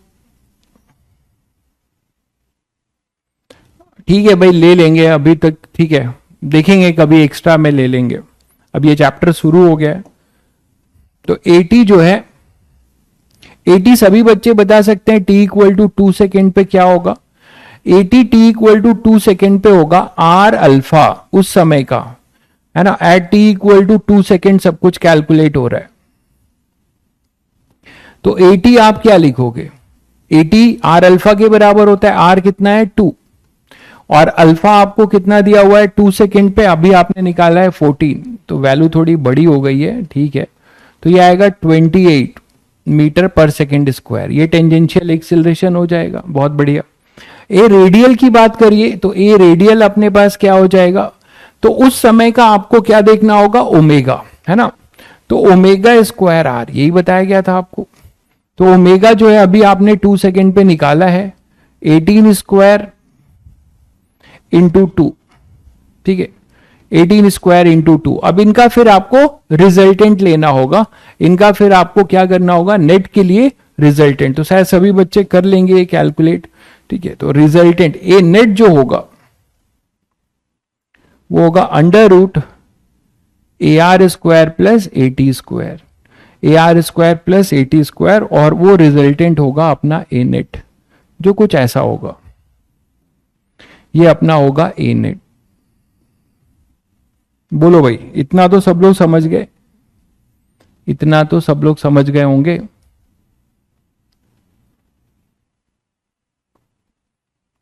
ठीक है भाई, ले लेंगे अभी तक, ठीक है, देखेंगे कभी एक्स्ट्रा में ले लेंगे, अब ये चैप्टर शुरू हो गया है। तो AT जो है, AT सभी बच्चे बता सकते हैं t इक्वल टू 2 सेकेंड पे क्या होगा। AT t equal to 2 second पे होगा R अल्फा उस समय का, है ना, at t equal to 2 second सब कुछ कैलकुलेट हो रहा है। तो AT आप क्या लिखोगे, AT R अल्फा के बराबर होता है, R कितना है 2, और अल्फा आपको कितना दिया हुआ है 2 सेकेंड पे, अभी आपने निकाला है 14, तो वैल्यू थोड़ी बड़ी हो गई है, ठीक है, तो ये आएगा 28 मीटर पर सेकेंड स्क्वायर, ये टेंजेंशियल एक्सेलरेशन हो जाएगा, बहुत बढ़िया। ए रेडियल की बात करिए तो ए रेडियल अपने पास क्या हो जाएगा, तो उस समय का आपको क्या देखना होगा, ओमेगा, है ना, तो ओमेगा स्क्वायर आर, यही बताया गया था आपको। तो ओमेगा जो है अभी आपने 2 सेकेंड पे निकाला है 18 स्क्वायर इंटू 2, ठीक है, 18 स्क्वायर इंटू 2। अब इनका फिर आपको रिजल्टेंट लेना होगा, इनका फिर आपको क्या करना होगा, नेट के लिए रिजल्टेंट, तो शायद सभी बच्चे कर लेंगे ये कैलकुलेट, ठीक है। तो रिजल्टेंट ए नेट जो होगा वो होगा under root AR square plus AT square, AR square plus AT square, और वो रिजल्टेंट होगा अपना A नेट, जो कुछ ऐसा होगा, ये अपना होगा A नेट। बोलो भाई, इतना तो सब लोग समझ गए, इतना तो सब लोग समझ गए होंगे।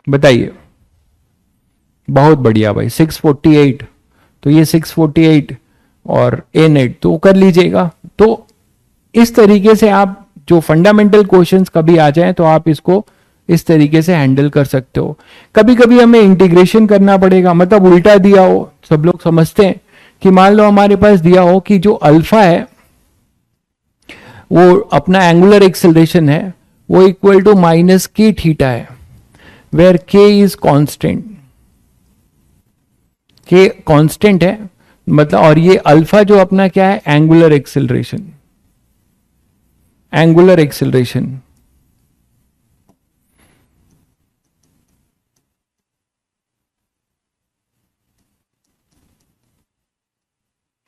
बताइए, बहुत बढ़िया भाई, 648, तो ये 648 और A नेट तो कर लीजिएगा। तो इस तरीके से आप जो फंडामेंटल क्वेश्चंस कभी आ जाएं तो आप इसको इस तरीके से हैंडल कर सकते हो। कभी कभी हमें इंटीग्रेशन करना पड़ेगा, मतलब उल्टा दिया हो, सब लोग समझते हैं कि मान लो हमारे पास दिया हो कि जो अल्फा है वो अपना एंगुलर एक्सेलरेशन है वो equal to minus k theta है, where k is constant, k constant है, मतलब, और ये अल्फा जो अपना क्या है, angular acceleration, angular acceleration,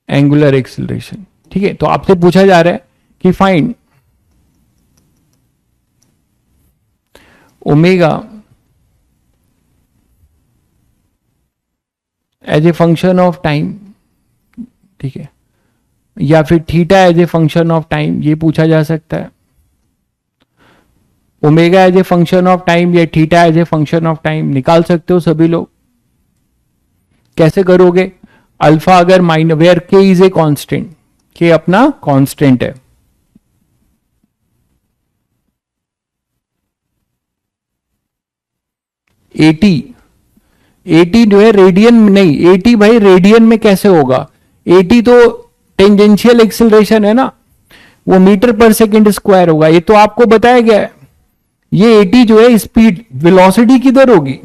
angular acceleration, ठीक है। तो आपसे पूछा जा रहा है कि find omega as a function of time, ठीक है, या फिर theta as a function of time, ये पूछा जा सकता है। Omega as a function of time या theta as a function of time निकाल सकते हो सभी लोग। कैसे करोगे, अल्फा अगर mine where K is a constant, K अपना कांस्टेंट है, एटी जो है रेडियन नहीं, एटी भाई रेडियन में कैसे होगा, एटी तो टेंजेंशियल एक्सेलरेशन है ना, वो मीटर पर सेकंड स्क्वायर होगा, ये तो आपको बताया गया है। ये एटी जो है स्पीड, वेलोसिटी किधर होगी,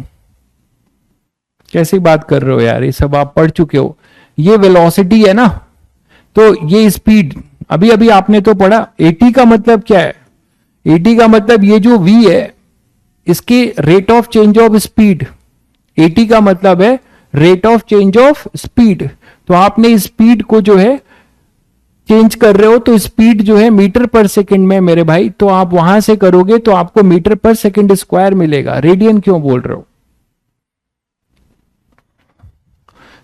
कैसी बात कर रहे हो यार, ये सब आप पढ़ चुके हो, ये वेलोसिटी है ना, तो ये स्पीड अभी अभी आपने तो पढ़ा। एटी का मतलब क्या है, एटी का मतलब ये जो v है इसके rate of change of speed, eighty का मतलब है rate of change of speed. तो आपने स्पीड को जो है चेंज कर रहे हो, तो स्पीड जो है मीटर पर सेकंड में मेरे भाई, तो आप वहां से करोगे तो आपको मीटर पर सेकंड स्क्वायर मिलेगा, रेडियन क्यों बोल रहे हो।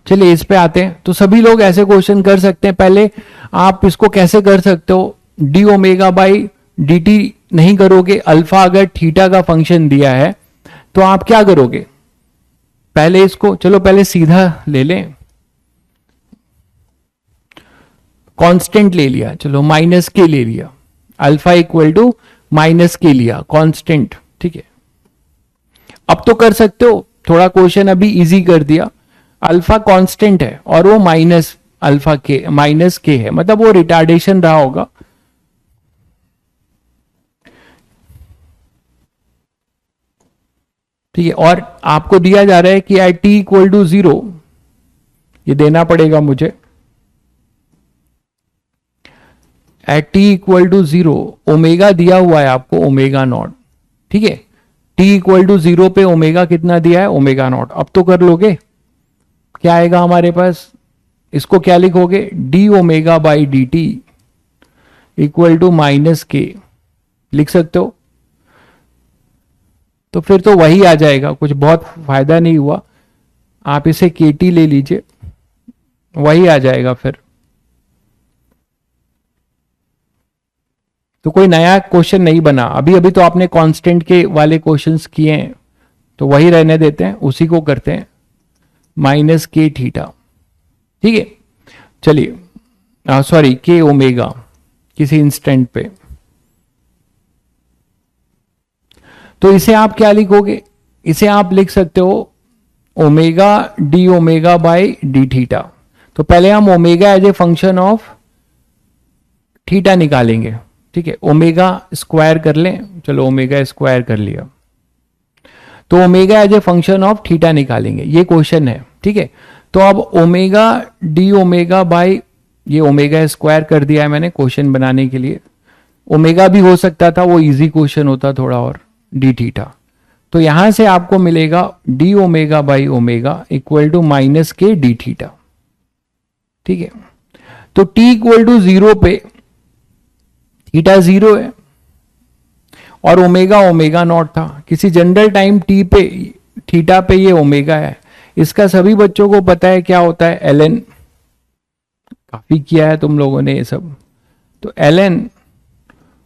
चलिए इस पे आते हैं। तो सभी लोग ऐसे क्वेश्चन कर सकते हैं। पहले आप इसको कैसे कर सकते हो, D omega by D T नहीं करोगे, अल्फा अगर थीटा का फंक्शन दिया है तो आप क्या करोगे, पहले इसको, चलो पहले सीधा ले लें, कांस्टेंट ले लिया, चलो माइनस के ले लिया, अल्फा इक्वल टू माइनस के लिया कांस्टेंट, ठीक है। अब तो कर सकते हो, थोड़ा क्वेश्चन अभी इजी कर दिया। अल्फा कांस्टेंट है और वो माइनस अल्फा के माइनस के है, मतलब वो रिटार्डेशन रहा होगा। ठीक है, और आपको दिया जा रहा है कि एट टी इक्वल टू 0, ये देना पड़ेगा मुझे, at T equal to 0 omega दिया हुआ है आपको, ओमेगा नॉट, ठीक है। टी इक्वल टू 0 पे ओमेगा कितना दिया है, ओमेगा नॉट। अब तो कर लोगे, क्या आएगा हमारे पास, इसको क्या लिखोगे, D omega by D T equal to minus K, लिख सकते हो। तो फिर तो वही आ जाएगा, कुछ बहुत फायदा नहीं हुआ, आप इसे के टी ले लीजिए, वही आ जाएगा फिर। तो कोई नया क्वेश्चन नहीं बना, अभी अभी तो आपने कांस्टेंट के वाले क्वेश्चंस किए हैं, तो वही रहने देते हैं, उसी को करते हैं, माइनस के थीटा, ठीक है। चलिए सॉरी के ओमेगा किसी इंस्टेंट पे, तो इसे आप क्या लिखोगे, इसे आप लिख सकते हो omega D omega by D theta. तो पहले हम omega as a function of theta निकालेंगे, ठीक है। ओमेगा स्क्वायर कर लें, चलो ओमेगा स्क्वायर कर लिया, तो omega as a function of theta निकालेंगे, ये क्वेश्चन है, ठीक है। तो अब ओमेगा डी ओमेगा बाई, ये ओमेगा स्क्वायर कर दिया है मैंने क्वेश्चन बनाने के लिए, ओमेगा भी हो सकता था, वो इजी क्वेश्चन होता थोड़ा, और डी थीटा। तो यहां से आपको मिलेगा D omega by omega equal to minus K D theta, ठीक है। तो टी इक्वल टू 0 पे थीटा 0 है और ओमेगा ओमेगा नॉट था, किसी जनरल टाइम टी पे थीटा पे ये ओमेगा है, इसका सभी बच्चों को पता है क्या होता है, एल एन, काफी किया है तुम लोगों ने ये सब। तो l n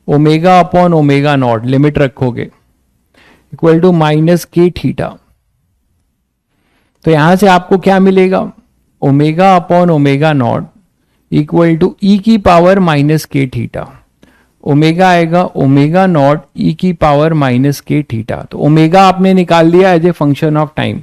omega upon omega naught, limit रखोगे, equal to minus k theta. तो यहां से आपको क्या मिलेगा, omega upon omega naught equal to e की power minus k theta, omega आएगा ओमेगा नॉट ई की पावर माइनस के थीटा। तो ओमेगा आपने निकाल लिया as a function of time,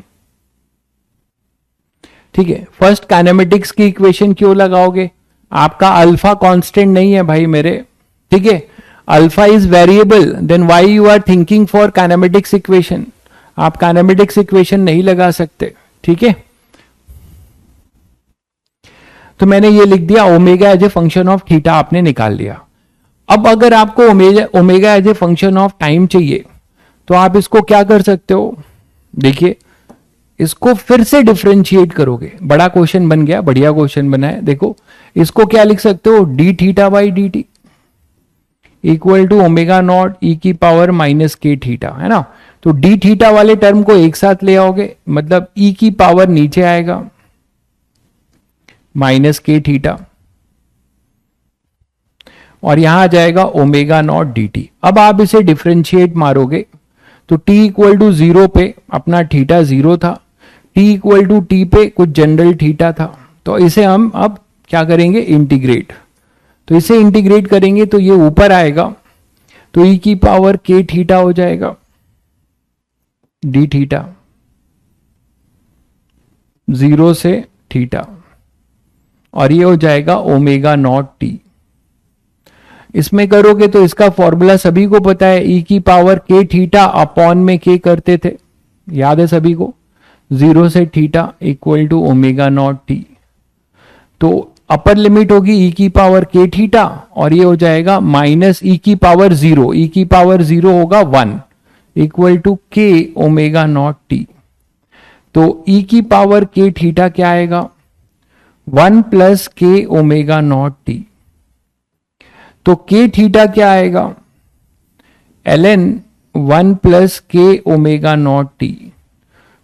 ठीक है। फर्स्ट काइनेमेटिक्स की इक्वेशन क्यों लगाओगे, आपका अल्फा कांस्टेंट नहीं है भाई मेरे, ठीक है, alpha is variable, then why you are thinking for kinematics equation, आप काइनेमेटिक्स इक्वेशन नहीं लगा सकते, ठीक है। तो मैंने ये लिख दिया, omega as a function of theta आपने निकाल लिया। अब अगर आपको omega as a function of time चाहिए तो आप इसको क्या कर सकते हो, देखिए इसको फिर से डिफरेंशिएट करोगे, बड़ा क्वेश्चन बन गया, बढ़िया क्वेश्चन बना है। देखो इसको क्या लिख सकते हो, D theta by D T equal to omega naught e की पावर माइनस के थीटा, है ना। तो डी थीटा वाले टर्म को एक साथ ले आओगे, मतलब ई की पावर नीचे आएगा माइनस के थीटा, और यहां आ जाएगा ओमेगा नॉट डी टी। अब आप इसे डिफरेंशिएट मारोगे तो t इक्वल टू 0 पे अपना थीटा 0 था, t इक्वल टू टी पे कुछ जनरल थीटा था, तो इसे हम अब क्या करेंगे, इंटीग्रेट। तो इसे इंटीग्रेट करेंगे तो ये ऊपर आएगा, तो e की पावर k थीटा हो जाएगा डी थीटा, 0 से थीटा, और ये हो जाएगा ओमेगा नॉट टी। इसमें करोगे तो इसका फॉर्मूला सभी को पता है, e की पावर k थीटा अपॉन में k करते थे, याद है सभी को, 0 से theta equal to omega naught T. तो अपर लिमिट होगी e की पावर k थीटा, और ये हो जाएगा माइनस e की पावर 0, e की पावर 0 होगा 1 equal to k omega naught T. तो e की पावर k थीटा क्या आएगा, 1 plus k omega naught T. तो k थीटा क्या आएगा, ln 1 plus k omega naught T.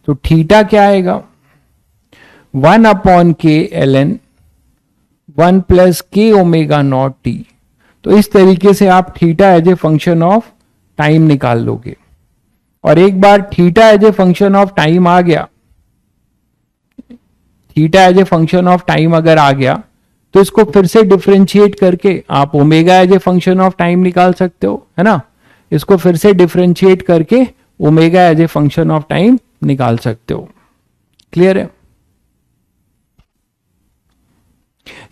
तो थीटा क्या आएगा, 1/k ln 1 plus k omega naught T. तो इस तरीके से आप theta as a function of time निकाल लोगे। और एक बार theta as a function of time आ गया, theta as a function of time अगर आ गया, तो इसको फिर से डिफरेंशिएट करके आप omega as a function of time निकाल सकते हो, है ना। इसको फिर से डिफरेंशिएट करके omega as a function of time निकाल सकते हो। क्लियर है?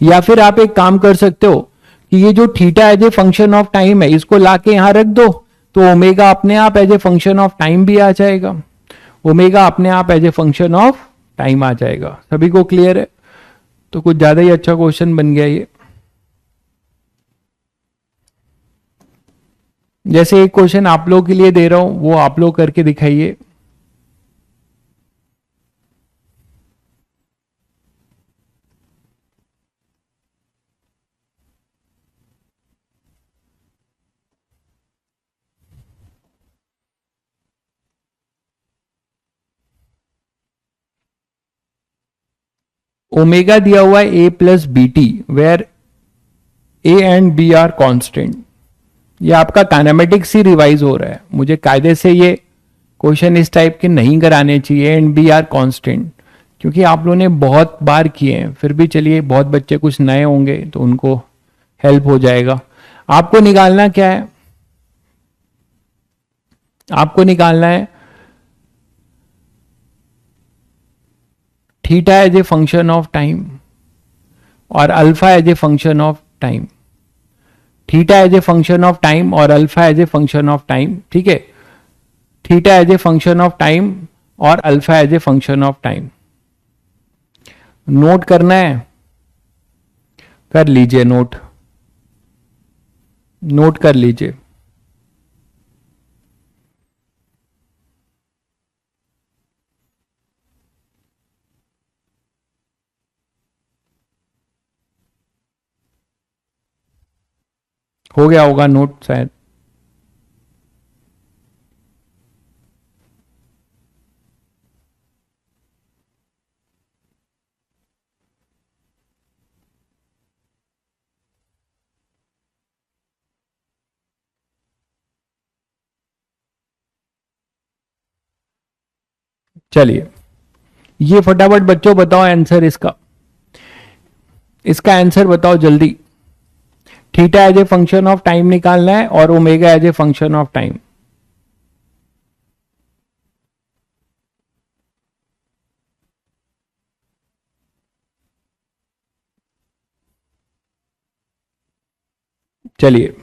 या फिर आप एक काम कर सकते हो कि ये जो theta as a function of time है, इसको लाके यहां रख दो, तो ओमेगा अपने आप as a function of time भी आ जाएगा। ओमेगा अपने आप as a function of time आ जाएगा। सभी को क्लियर है? तो कुछ ज्यादा ही अच्छा क्वेश्चन बन गया ये। जैसे एक क्वेश्चन आप लोग के लिए दे रहा हूं, वो आप लोग करके दिखाइए। ओमेगा दिया हुआ है a plus B t, where a and b are constant. ये आपका काइनेमेटिक्स ही रिवाइज हो रहा है। मुझे कायदे से ये क्वेश्चन इस टाइप के नहीं कराने चाहिए, एंड बी आर कॉन्स्टेंट, क्योंकि आप लोगों ने बहुत बार किए हैं। फिर भी चलिए, बहुत बच्चे कुछ नए होंगे तो उनको हेल्प हो जाएगा। आपको निकालना क्या है? आपको निकालना है theta as a function of time और alpha as a function of time. Theta as a function of time और alpha as a function of time. ठीक है, theta as a function of time और alpha as a function of time. Note करना है? कर लीजिए नोट, नोट कर लीजिए। हो गया होगा नोट शायद। चलिए, ये फटाफट बच्चों बताओ आंसर इसका। इसका आंसर बताओ जल्दी। Theta as a function of time निकालना है और omega as a function of time. चलिए,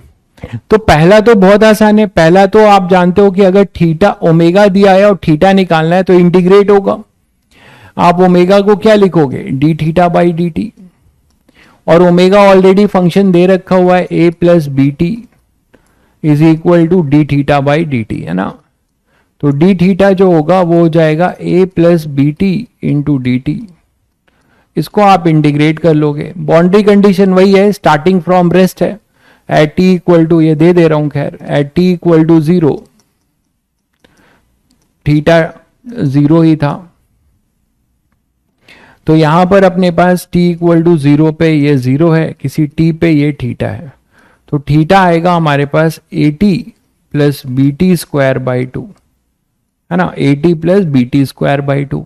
तो पहला तो बहुत आसान है। पहला तो आप जानते हो कि अगर थीटा ओमेगा दिया है और थीटा निकालना है तो इंटीग्रेट होगा। आप ओमेगा को क्या लिखोगे? D theta by D T. और ओमेगा ऑलरेडी फंक्शन दे रखा हुआ है, a plus B t is equal to D theta by D t, है ना। तो डी थीटा जो होगा वो हो जाएगा a plus B t into d t. इसको आप इंटीग्रेट कर लोगे। बाउंड्री कंडीशन वही है, स्टार्टिंग फ्रॉम रेस्ट है। एट टी इक्वल टू, ये दे रहा हूं खैर, at T equal to 0, theta 0 ही था, तो यहां पर अपने पास t इक्वल टू 0 पे ये 0 है, किसी t पे ये थीटा है। तो थीटा आएगा हमारे पास a t plus B t square by 2, है ना, a t plus B t square by 2।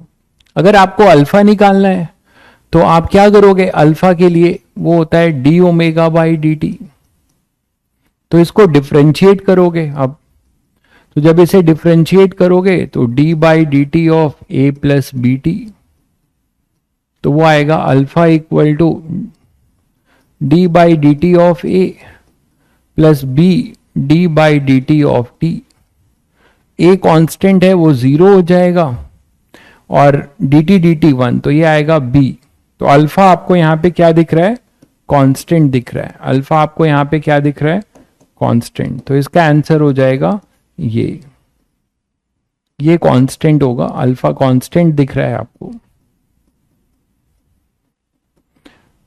अगर आपको अल्फा निकालना है तो आप क्या करोगे? अल्फा के लिए वो होता है D omega by D T. तो इसको डिफरेंशिएट करोगे अब। तो जब इसे डिफरेंशिएट करोगे तो D by D T of A plus B T, तो वो आएगा alpha equal to D by D T of A plus B D by D T of T. A constant है वो 0 हो जाएगा और डी टी 1, तो ये आएगा बी। तो अल्फा आपको यहां पे क्या दिख रहा है? कांस्टेंट दिख रहा है। अल्फा आपको यहां पे क्या दिख रहा है? कांस्टेंट। तो इसका आंसर हो जाएगा ये कांस्टेंट होगा। अल्फा कांस्टेंट दिख रहा है आपको,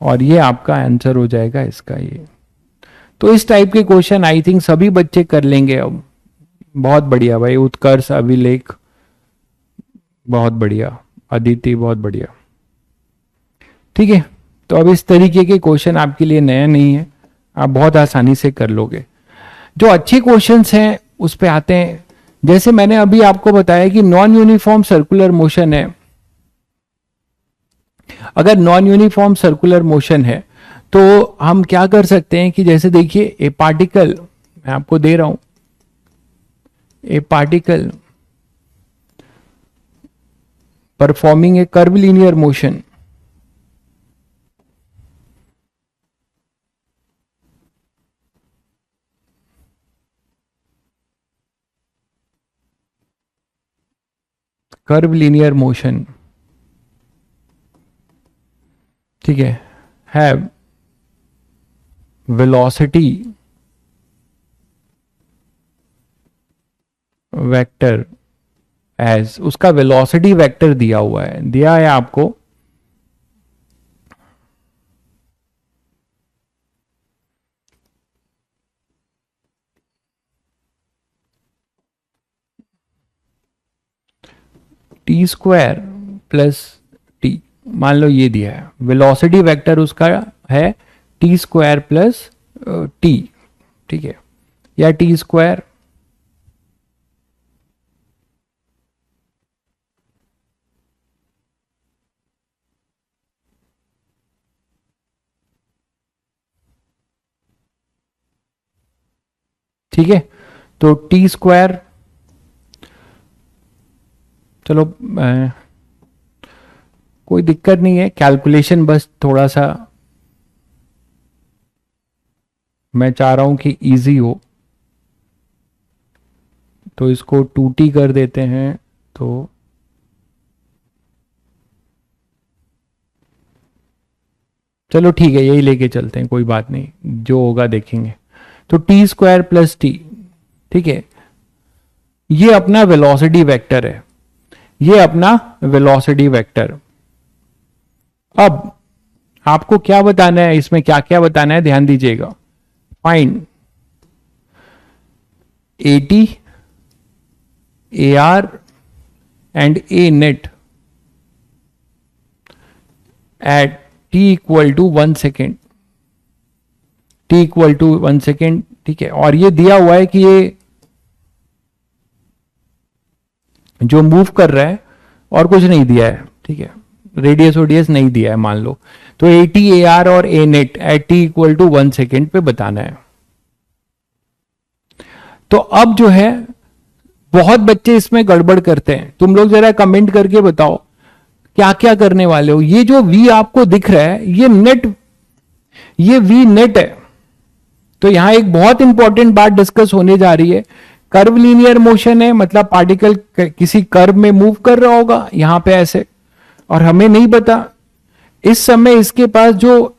और ये आपका आंसर हो जाएगा इसका ये। तो इस टाइप के क्वेश्चन आई थिंक सभी बच्चे कर लेंगे अब। बहुत बढ़िया भाई, उत्कर्ष, अभिलेख बहुत बढ़िया, अदिति बहुत बढ़िया। ठीक है, तो अब इस तरीके के क्वेश्चन आपके लिए नया नहीं है, आप बहुत आसानी से कर लोगे। जो अच्छे क्वेश्चंस हैं उस पे आते हैं। जैसे मैंने अभी आपको बताया कि नॉन यूनिफॉर्म सर्कुलर मोशन है। अगर नॉन यूनिफॉर्म सर्कुलर मोशन है तो हम क्या कर सकते हैं कि जैसे देखिए ए पार्टिकल, मैं आपको दे रहा हूं, ए पार्टिकल परफॉर्मिंग ए कर्वलिनियर मोशन, कर्वलिनियर मोशन, ठीक है वेलोसिटी वेक्टर एज, उसका वेलोसिटी वेक्टर दिया हुआ है, दिया है आपको टी स्क्वायर प्लस टी, मान लो ये दिया है वेलोसिटी वेक्टर, उसका है टी स्क्वायर प्लस टी, ठीक है, या टी स्क्वायर ठीक है। तो टी स्क्वायर, चलो कोई दिक्कत नहीं है, कैलकुलेशन बस थोड़ा सा मैं चाह रहा हूं कि इजी हो, तो इसको 2t कर देते हैं। तो चलो ठीक है, यही लेके चलते हैं, कोई बात नहीं, जो होगा देखेंगे। तो टी स्क्वायर प्लस टी, ठीक है, ये अपना वेलोसिटी वेक्टर है, ये अपना वेलोसिटी वेक्टर। अब आपको क्या बताना है, इसमें क्या क्या बताना है ध्यान दीजिएगा। Find AT, AR and A net at t equal to 1 second, t equal to 1 second, ठीक है। और ये दिया हुआ है कि ये जो मूव कर रहा है और कुछ नहीं दिया है, ठीक है, रेडियस ओडियस नहीं दिया है मान लो। तो AT, AR और A net at t equal to 1 second पे बताना है। तो अब जो है बहुत बच्चे इसमें गड़बड़ करते हैं, तुम लोग जरा कमेंट करके बताओ क्या क्या करने वाले हो। ये जो V आपको दिख रहा है ये नेट, ये V नेट है। तो यहां एक बहुत इंपॉर्टेंट बात डिस्कस होने जा रही है। कर्व लीनियर मोशन है, मतलब पार्टिकल किसी कर्व में मूव कर रहा होगा यहां पे ऐसे, और हमें नहीं पता इस समय इसके पास जो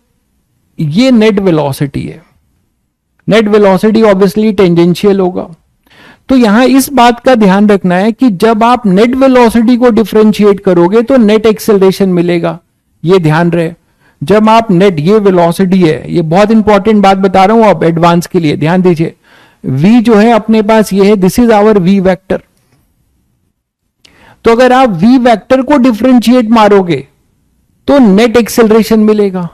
ये नेट वेलोसिटी है, नेट वेलोसिटी ऑब्वियसली टेंजेंशियल होगा। तो यहां इस बात का ध्यान रखना है कि जब आप नेट वेलोसिटी को डिफरेंशिएट करोगे तो नेट एक्सेलरेशन मिलेगा, ये ध्यान रहे। जब आप नेट, ये वेलोसिटी है, ये बहुत इंपॉर्टेंट बात बता रहा हूं अब एडवांस के लिए, ध्यान दीजिए। v जो है अपने पास ये है, this is our v vector. तो अगर आप v वेक्टर को डिफरेंशिएट मारोगे तो नेट एक्सेलरेशन मिलेगा।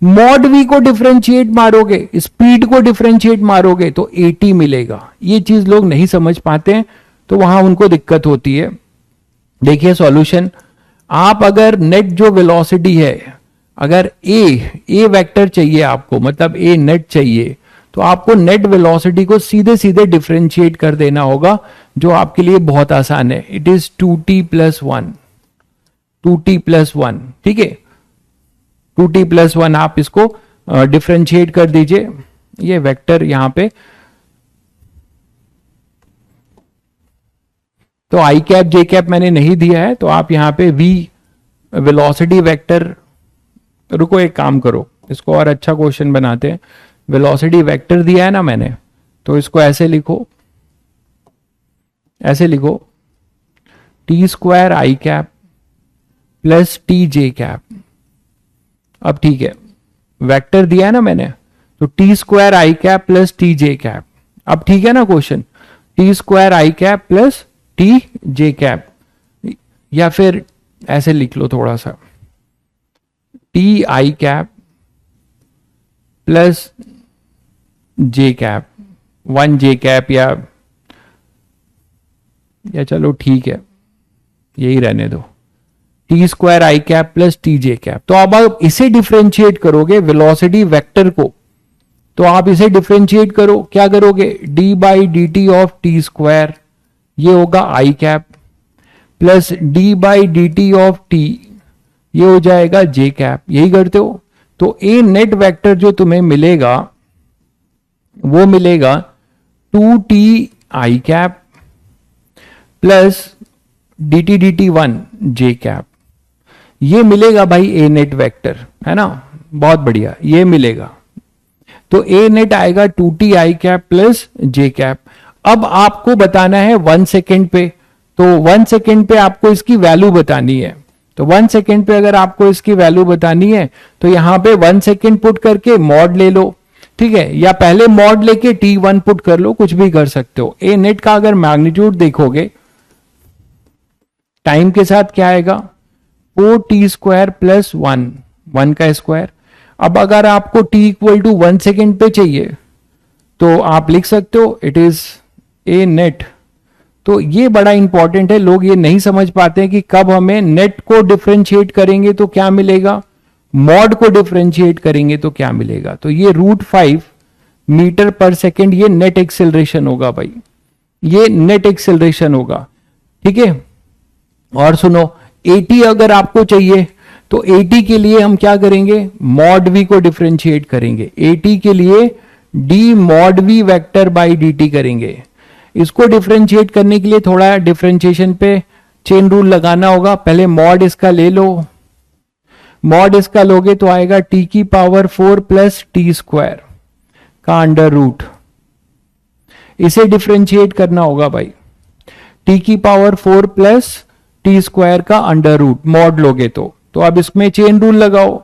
मॉड v को डिफरेंशिएट मारोगे, स्पीड को डिफरेंशिएट मारोगे तो AT मिलेगा। ये चीज लोग नहीं समझ पाते हैं तो वहां उनको दिक्कत होती है। देखिए सॉल्यूशन, आप अगर नेट जो वेलोसिटी है, अगर ए वेक्टर चाहिए आपको, मतलब A नेट चाहिए, तो आपको नेट वेलोसिटी को सीधे सीधे डिफरेंशिएट कर देना होगा, जो आपके लिए बहुत आसान है। It is 2t plus 1, 2t plus 1, ठीक है, 2t प्लस 1 आप इसको डिफरेंशिएट कर दीजिए, ये वेक्टर यहां पे। तो आई कैप जे कैप मैंने नहीं दिया है, तो आप यहां पे v वेलोसिटी वेक्टर, रुको एक काम करो, इसको और अच्छा क्वेश्चन बनाते हैं। वेलोसिटी वेक्टर दिया है ना मैंने, तो इसको ऐसे लिखो, ऐसे लिखो, टी स्क्वायर आई कैप प्लस टी जे कैप। अब ठीक है, वेक्टर दिया है ना मैंने, तो टी स्क्वायर आई कैप प्लस टी जे कैप। अब ठीक है ना क्वेश्चन, टी स्क्वायर आई कैप प्लस टी जे कैप, या फिर ऐसे लिख लो थोड़ा सा, T I cap plus J cap, 1 j cap या चलो ठीक है यही रहने दो, टी स्क्वायर आई कैप प्लस टी जे कैप। तो अब आप इसे डिफ्रेंशिएट करोगे वेलोसिटी वेक्टर को, तो आप इसे डिफ्रेंशिएट करो, क्या करोगे, d by D T of t square, ये होगा i cap, plus d by D T of t, ये हो जाएगा जे कैप। यही करते हो। तो ए नेट वेक्टर जो तुम्हें मिलेगा वो मिलेगा 2t i cap plus d T d t 1 j cap, ये मिलेगा भाई ए नेट वेक्टर, है ना, बहुत बढ़िया, ये मिलेगा। तो ए नेट आएगा 2t i cap plus J cap. अब आपको बताना है 1 सेकेंड पे, तो 1 सेकेंड पे आपको इसकी वैल्यू बतानी है। तो 1 सेकेंड पे अगर आपको इसकी वैल्यू बतानी है तो यहां पे 1 सेकेंड पुट करके मॉड ले लो, ठीक है, या पहले मॉड लेके t1 पुट कर लो, कुछ भी कर सकते हो। ए नेट का अगर मैग्नीट्यूड देखोगे टाइम के साथ क्या आएगा, 4t स्क्वायर प्लस 1 का स्क्वायर। अब अगर आपको t इक्वल टू 1 सेकेंड पे चाहिए तो आप लिख सकते हो इट इज ए नेट। तो ये बड़ा इंपॉर्टेंट है, लोग ये नहीं समझ पाते हैं कि कब हमें नेट को डिफरेंशिएट करेंगे तो क्या मिलेगा, मॉड को डिफरेंशिएट करेंगे तो क्या मिलेगा। तो ये √5 मीटर पर सेकेंड ये नेट एक्सेलरेशन होगा भाई, ये नेट एक्सेलरेशन होगा, ठीक है। और सुनो, 80 अगर आपको चाहिए तो 80 के लिए हम क्या करेंगे, मॉड वी को डिफरेंशिएट करेंगे। 80 के लिए D mod V vector by D T करेंगे। इसको डिफरेंशिएट करने के लिए थोड़ा डिफरेंशिएशन पे चेन रूल लगाना होगा। पहले मॉड इसका ले लो, मॉड इसका लोगे तो आएगा t की पावर 4 प्लस टी स्क्वायर का अंडर रूट, इसे डिफरेंशिएट करना होगा भाई, t की पावर 4 प्लस टी स्क्वायर का अंडर रूट मॉड लोगे तो अब इसमें चेन रूल लगाओ,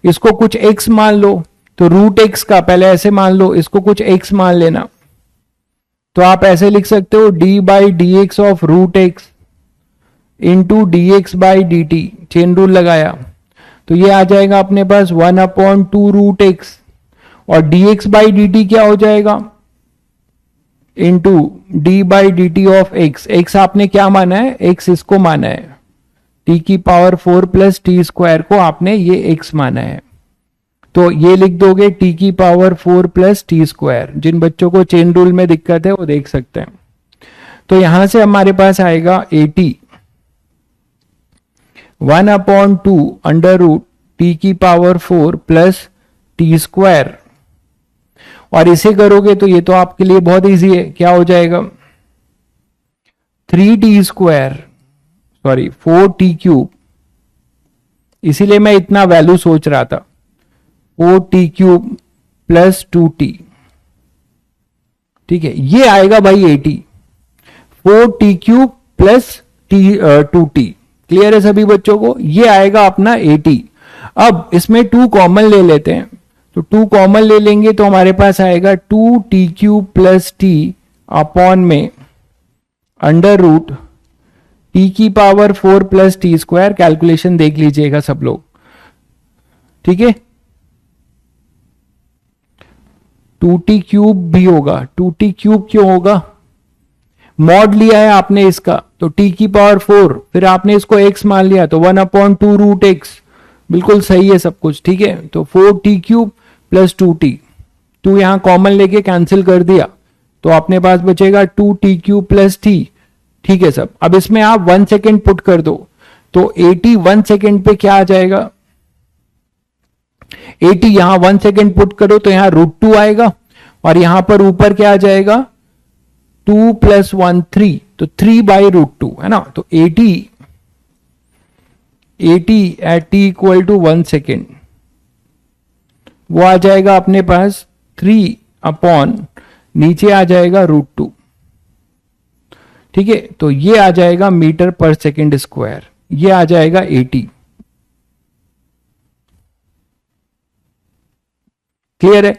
इसको कुछ x मान लो, तो √x का पहले ऐसे मान लो, इसको कुछ x मान लेना, तो आप ऐसे लिख सकते हो d by D x of √x into D x by D T, chain rule लगाया तो ये आ जाएगा अपने पास 1/2 √x, और dx बाई डी टी क्या हो जाएगा, into D by D T of x। x आपने क्या माना है, x इसको माना है, t की पावर 4 प्लस टी स्क्वायर को आपने ये x माना है, तो ये लिख दोगे t की पावर 4 प्लस टी स्क्वायर। जिन बच्चों को चेन रूल में दिक्कत है वो देख सकते हैं। तो यहां से हमारे पास आएगा 80 1/2 अंडर रूट टी की पावर 4 प्लस टी स्क्वायर, और इसे करोगे तो ये तो आपके लिए बहुत इजी है, क्या हो जाएगा 3t square, sorry 4t cube, इसीलिए मैं इतना वैल्यू सोच रहा था, 4t क्यूब प्लस 2t, ठीक है, ये आएगा भाई 80, 4t cube plus 2t। Clear है सभी बच्चों को, ये आएगा अपना 80। अब इसमें 2 कॉमन ले लेते हैं, तो 2 कॉमन ले लेंगे तो हमारे पास आएगा 2t cube plus T upon में अंडर रूट टी की power 4 plus T square. Calculation देख लीजिएगा सब लोग, ठीक है, 2t क्यूब भी होगा, 2t क्यूब क्यों होगा, मॉड लिया है आपने इसका, तो t की पावर 4, फिर आपने इसको x मान लिया तो 1/2 √x, बिल्कुल सही है सब कुछ, ठीक है। तो 4t क्यूब प्लस 2t, 2 यहां कॉमन लेके कैंसिल कर दिया तो अपने पास बचेगा 2t क्यूब प्लस t, ठीक है सब। अब इसमें आप 1 सेकेंड पुट कर दो तो 80 1 सेकेंड पे क्या आ जाएगा, 80 यहां 1 सेकेंड पुट करो तो यहां √2 आएगा, और यहां पर ऊपर क्या आ जाएगा 2 प्लस 1 3, तो 3/√2 है ना। तो 80 at t equal to 1 second, वो आ जाएगा अपने पास 3 अपॉन नीचे आ जाएगा √2, ठीक है। तो ये आ जाएगा मीटर पर सेकेंड स्क्वायर, ये आ जाएगा 80। क्लियर है,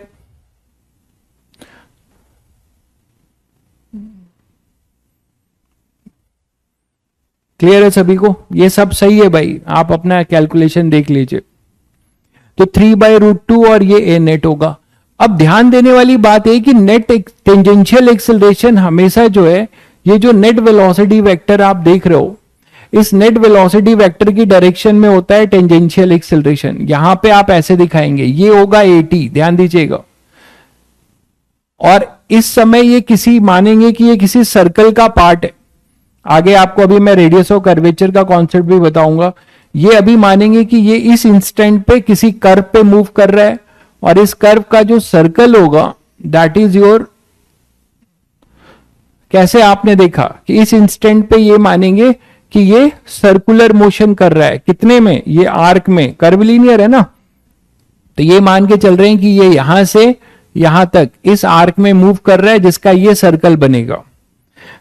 क्लियर है सभी को, ये सब सही है भाई, आप अपना कैलकुलेशन देख लीजिए। तो 3/√2 और ये ए नेट होगा। अब ध्यान देने वाली बात है कि नेट टेंजेंशियल एक्सेलरेशन हमेशा जो है, ये जो नेट वेलोसिटी वेक्टर आप देख रहे हो, इस नेट वेलोसिटी वेक्टर की डायरेक्शन में होता है टेंजेंशियल एक्सेलरेशन। यहां पे आप ऐसे दिखाएंगे, ये होगा AT, ध्यान दीजिएगा। और इस समय ये किसी मानेंगे कि ये किसी सर्कल का पार्ट है। आगे आपको अभी मैं रेडियस ऑफ कर्वेचर का कॉन्सेप्ट भी बताऊंगा। ये अभी मानेंगे कि ये इस इंस्टेंट पे किसी कर्व पे मूव कर रहा है, और इस कर्व का जो सर्कल होगा दैट इज योर, कैसे आपने देखा कि इस इंस्टेंट पे ये मानेंगे कि ये सर्कुलर मोशन कर रहा है, कितने में, ये आर्क में, कर्व लीनियर है ना, तो ये मान के चल रहे हैं कि ये यहां से यहां तक इस आर्क में मूव कर रहा है, जिसका ये सर्कल बनेगा।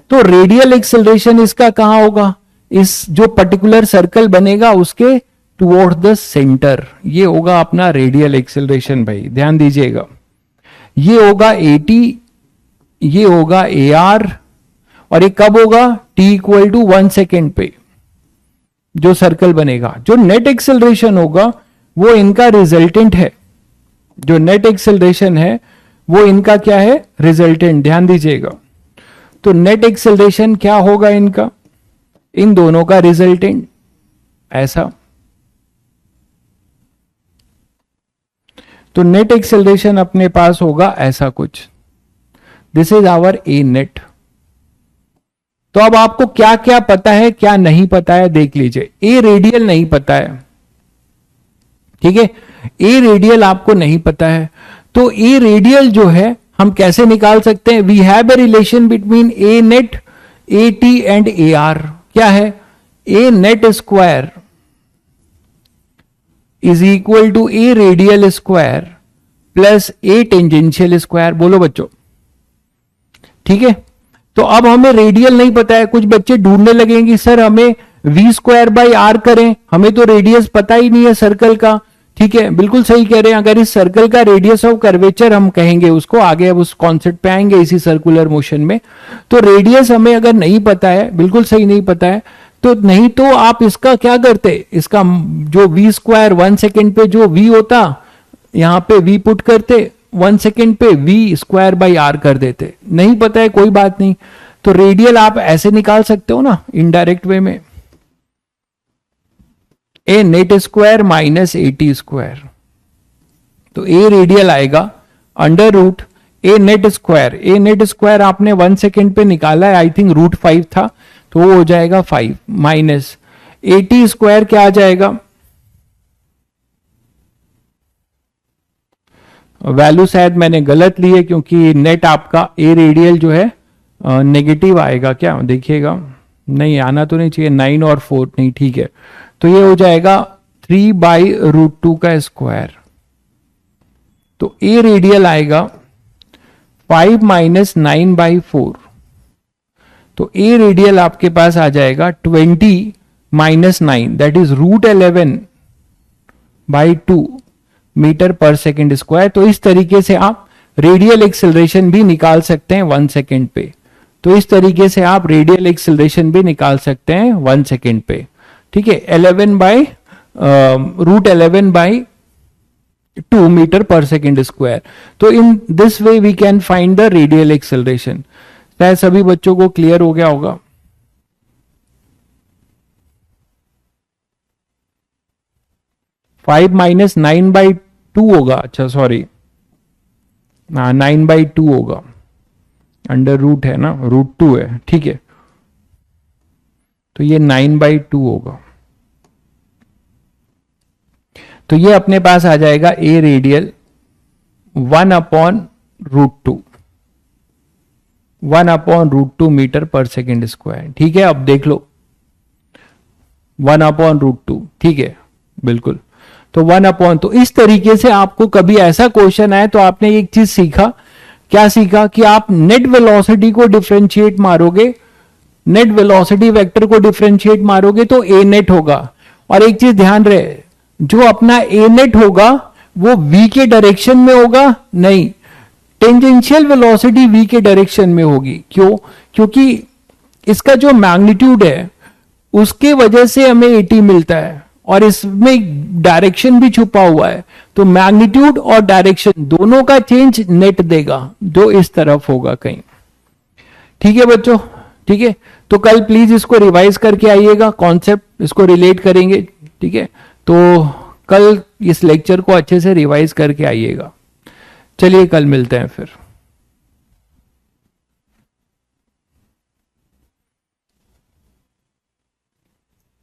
तो रेडियल एक्सेलरेशन इसका कहां होगा, इस जो पर्टिकुलर सर्कल बनेगा उसके टुवर्ड द सेंटर, ये होगा अपना रेडियल एक्सेलरेशन। भाई ध्यान दीजिएगा, ये होगा AT, ये होगा AR, और ये कब होगा, t=1 सेकेंड पे जो सर्कल बनेगा। जो नेट एक्सेलरेशन होगा वो इनका रिजल्टेंट है, जो नेट एक्सेलरेशन है वो इनका क्या है, रिजल्टेंट, ध्यान दीजिएगा। तो नेट एक्सेलरेशन क्या होगा इनका, इन दोनों का रिजल्टेंट, ऐसा। तो नेट एक्सेलरेशन अपने पास होगा ऐसा कुछ, this is our A net. तो अब आपको क्या क्या पता है, क्या नहीं पता है, देख लीजिए। ए रेडियल नहीं पता है, ठीक है, ए रेडियल आपको नहीं पता है। तो ए रेडियल जो है हम कैसे निकाल सकते हैं, we have a relation between a net, AT and AR। क्या है, a net square is equal to a radial square plus a tangential square. बोलो बच्चों, ठीक है। तो अब हमें रेडियल नहीं पता है, कुछ बच्चे ढूंढने लगेंगे सर हमें V²/R करें, हमें तो रेडियस पता ही नहीं है सर्कल का। ठीक है, बिल्कुल सही कह रहे हैं। अगर इस सर्कल का रेडियस ऑफ कर्वेचर हम कहेंगे उसको, आगे अब उस कॉन्सेप्ट पे आएंगे इसी सर्कुलर मोशन में। तो रेडियस हमें अगर नहीं पता है, बिल्कुल सही नहीं पता है, तो नहीं तो आप इसका क्या करते, इसका जो V² 1 सेकेंड पे जो V होता, यहां पे V पुट करते, 1 सेकेंड पे V²/R कर देते। नहीं पता है, कोई बात नहीं। तो रेडियल आप ऐसे निकाल सकते हो ना, इनडायरेक्ट वे में, ए नेट स्क्वायर माइनस AT²। तो ए रेडियल आएगा √, ए नेट स्क्वायर, ए नेट स्क्वायर आपने 1 सेकेंड पे निकाला है, आई थिंक √5 था, तो वो हो जाएगा 5 माइनस AT² क्या आ जाएगा, वैल्यू शायद मैंने गलत ली है क्योंकि नेट आपका ए रेडियल जो है नेगेटिव आएगा। क्या देखिएगा, नहीं आना तो नहीं चाहिए, 9 और 4 नहीं, ठीक है। तो ये हो जाएगा 3/√2 का स्क्वायर। तो ए रेडियल आएगा 5 माइनस 9/4। तो ए रेडियल आपके पास आ जाएगा 20 माइनस 9, दैट इज √11/2 मीटर पर सेकेंड स्क्वायर। तो इस तरीके से आप रेडियल एक्सेलरेशन भी निकाल सकते हैं 1 सेकेंड पे। तो इस तरीके से आप रेडियल एक्सेलरेशन भी निकाल सकते हैं 1 सेकेंड पे। ठीक है, √11/2 मीटर पर सेकेंड स्क्वायर। तो in this way we can find the radial acceleration. शायद सभी बच्चों को क्लियर हो गया होगा। फाइव माइनस 9/2 होगा, अच्छा सॉरी, 9/2 होगा, अंडर रूट है ना, √2 है, ठीक है। तो ये 9/2 होगा। तो ये अपने पास आ जाएगा ए रेडियल 1/√2, 1/√2 मीटर पर सेकेंड स्क्वायर। ठीक है, अब देख लो 1/√2, ठीक है, बिल्कुल। तो 1/, तो इस तरीके से आपको कभी ऐसा क्वेश्चन आए तो आपने एक चीज सीखा, क्या सीखा कि आप नेट वेलोसिटी को डिफरेंशिएट मारोगे, नेट वेलोसिटी वेक्टर को डिफरेंशिएट मारोगे तो ए नेट होगा। और एक चीज ध्यान रहे, जो अपना ए नेट होगा वो v के डायरेक्शन में होगा, नहीं, टेंजेंशियल वेलोसिटी v के डायरेक्शन में होगी। क्यों? क्योंकि इसका जो मैग्नीट्यूड है उसके वजह से हमें AT मिलता है, और इसमें डायरेक्शन भी छुपा हुआ है, तो मैग्नीट्यूड और डायरेक्शन दोनों का चेंज नेट देगा जो इस तरफ होगा कहीं। ठीक है बच्चों, ठीक है। तो कल प्लीज इसको रिवाइज करके आइएगा, कॉन्सेप्ट इसको रिलेट करेंगे। ठीक है, तो कल इस लेक्चर को अच्छे से रिवाइज करके आइएगा। चलिए कल मिलते हैं फिर।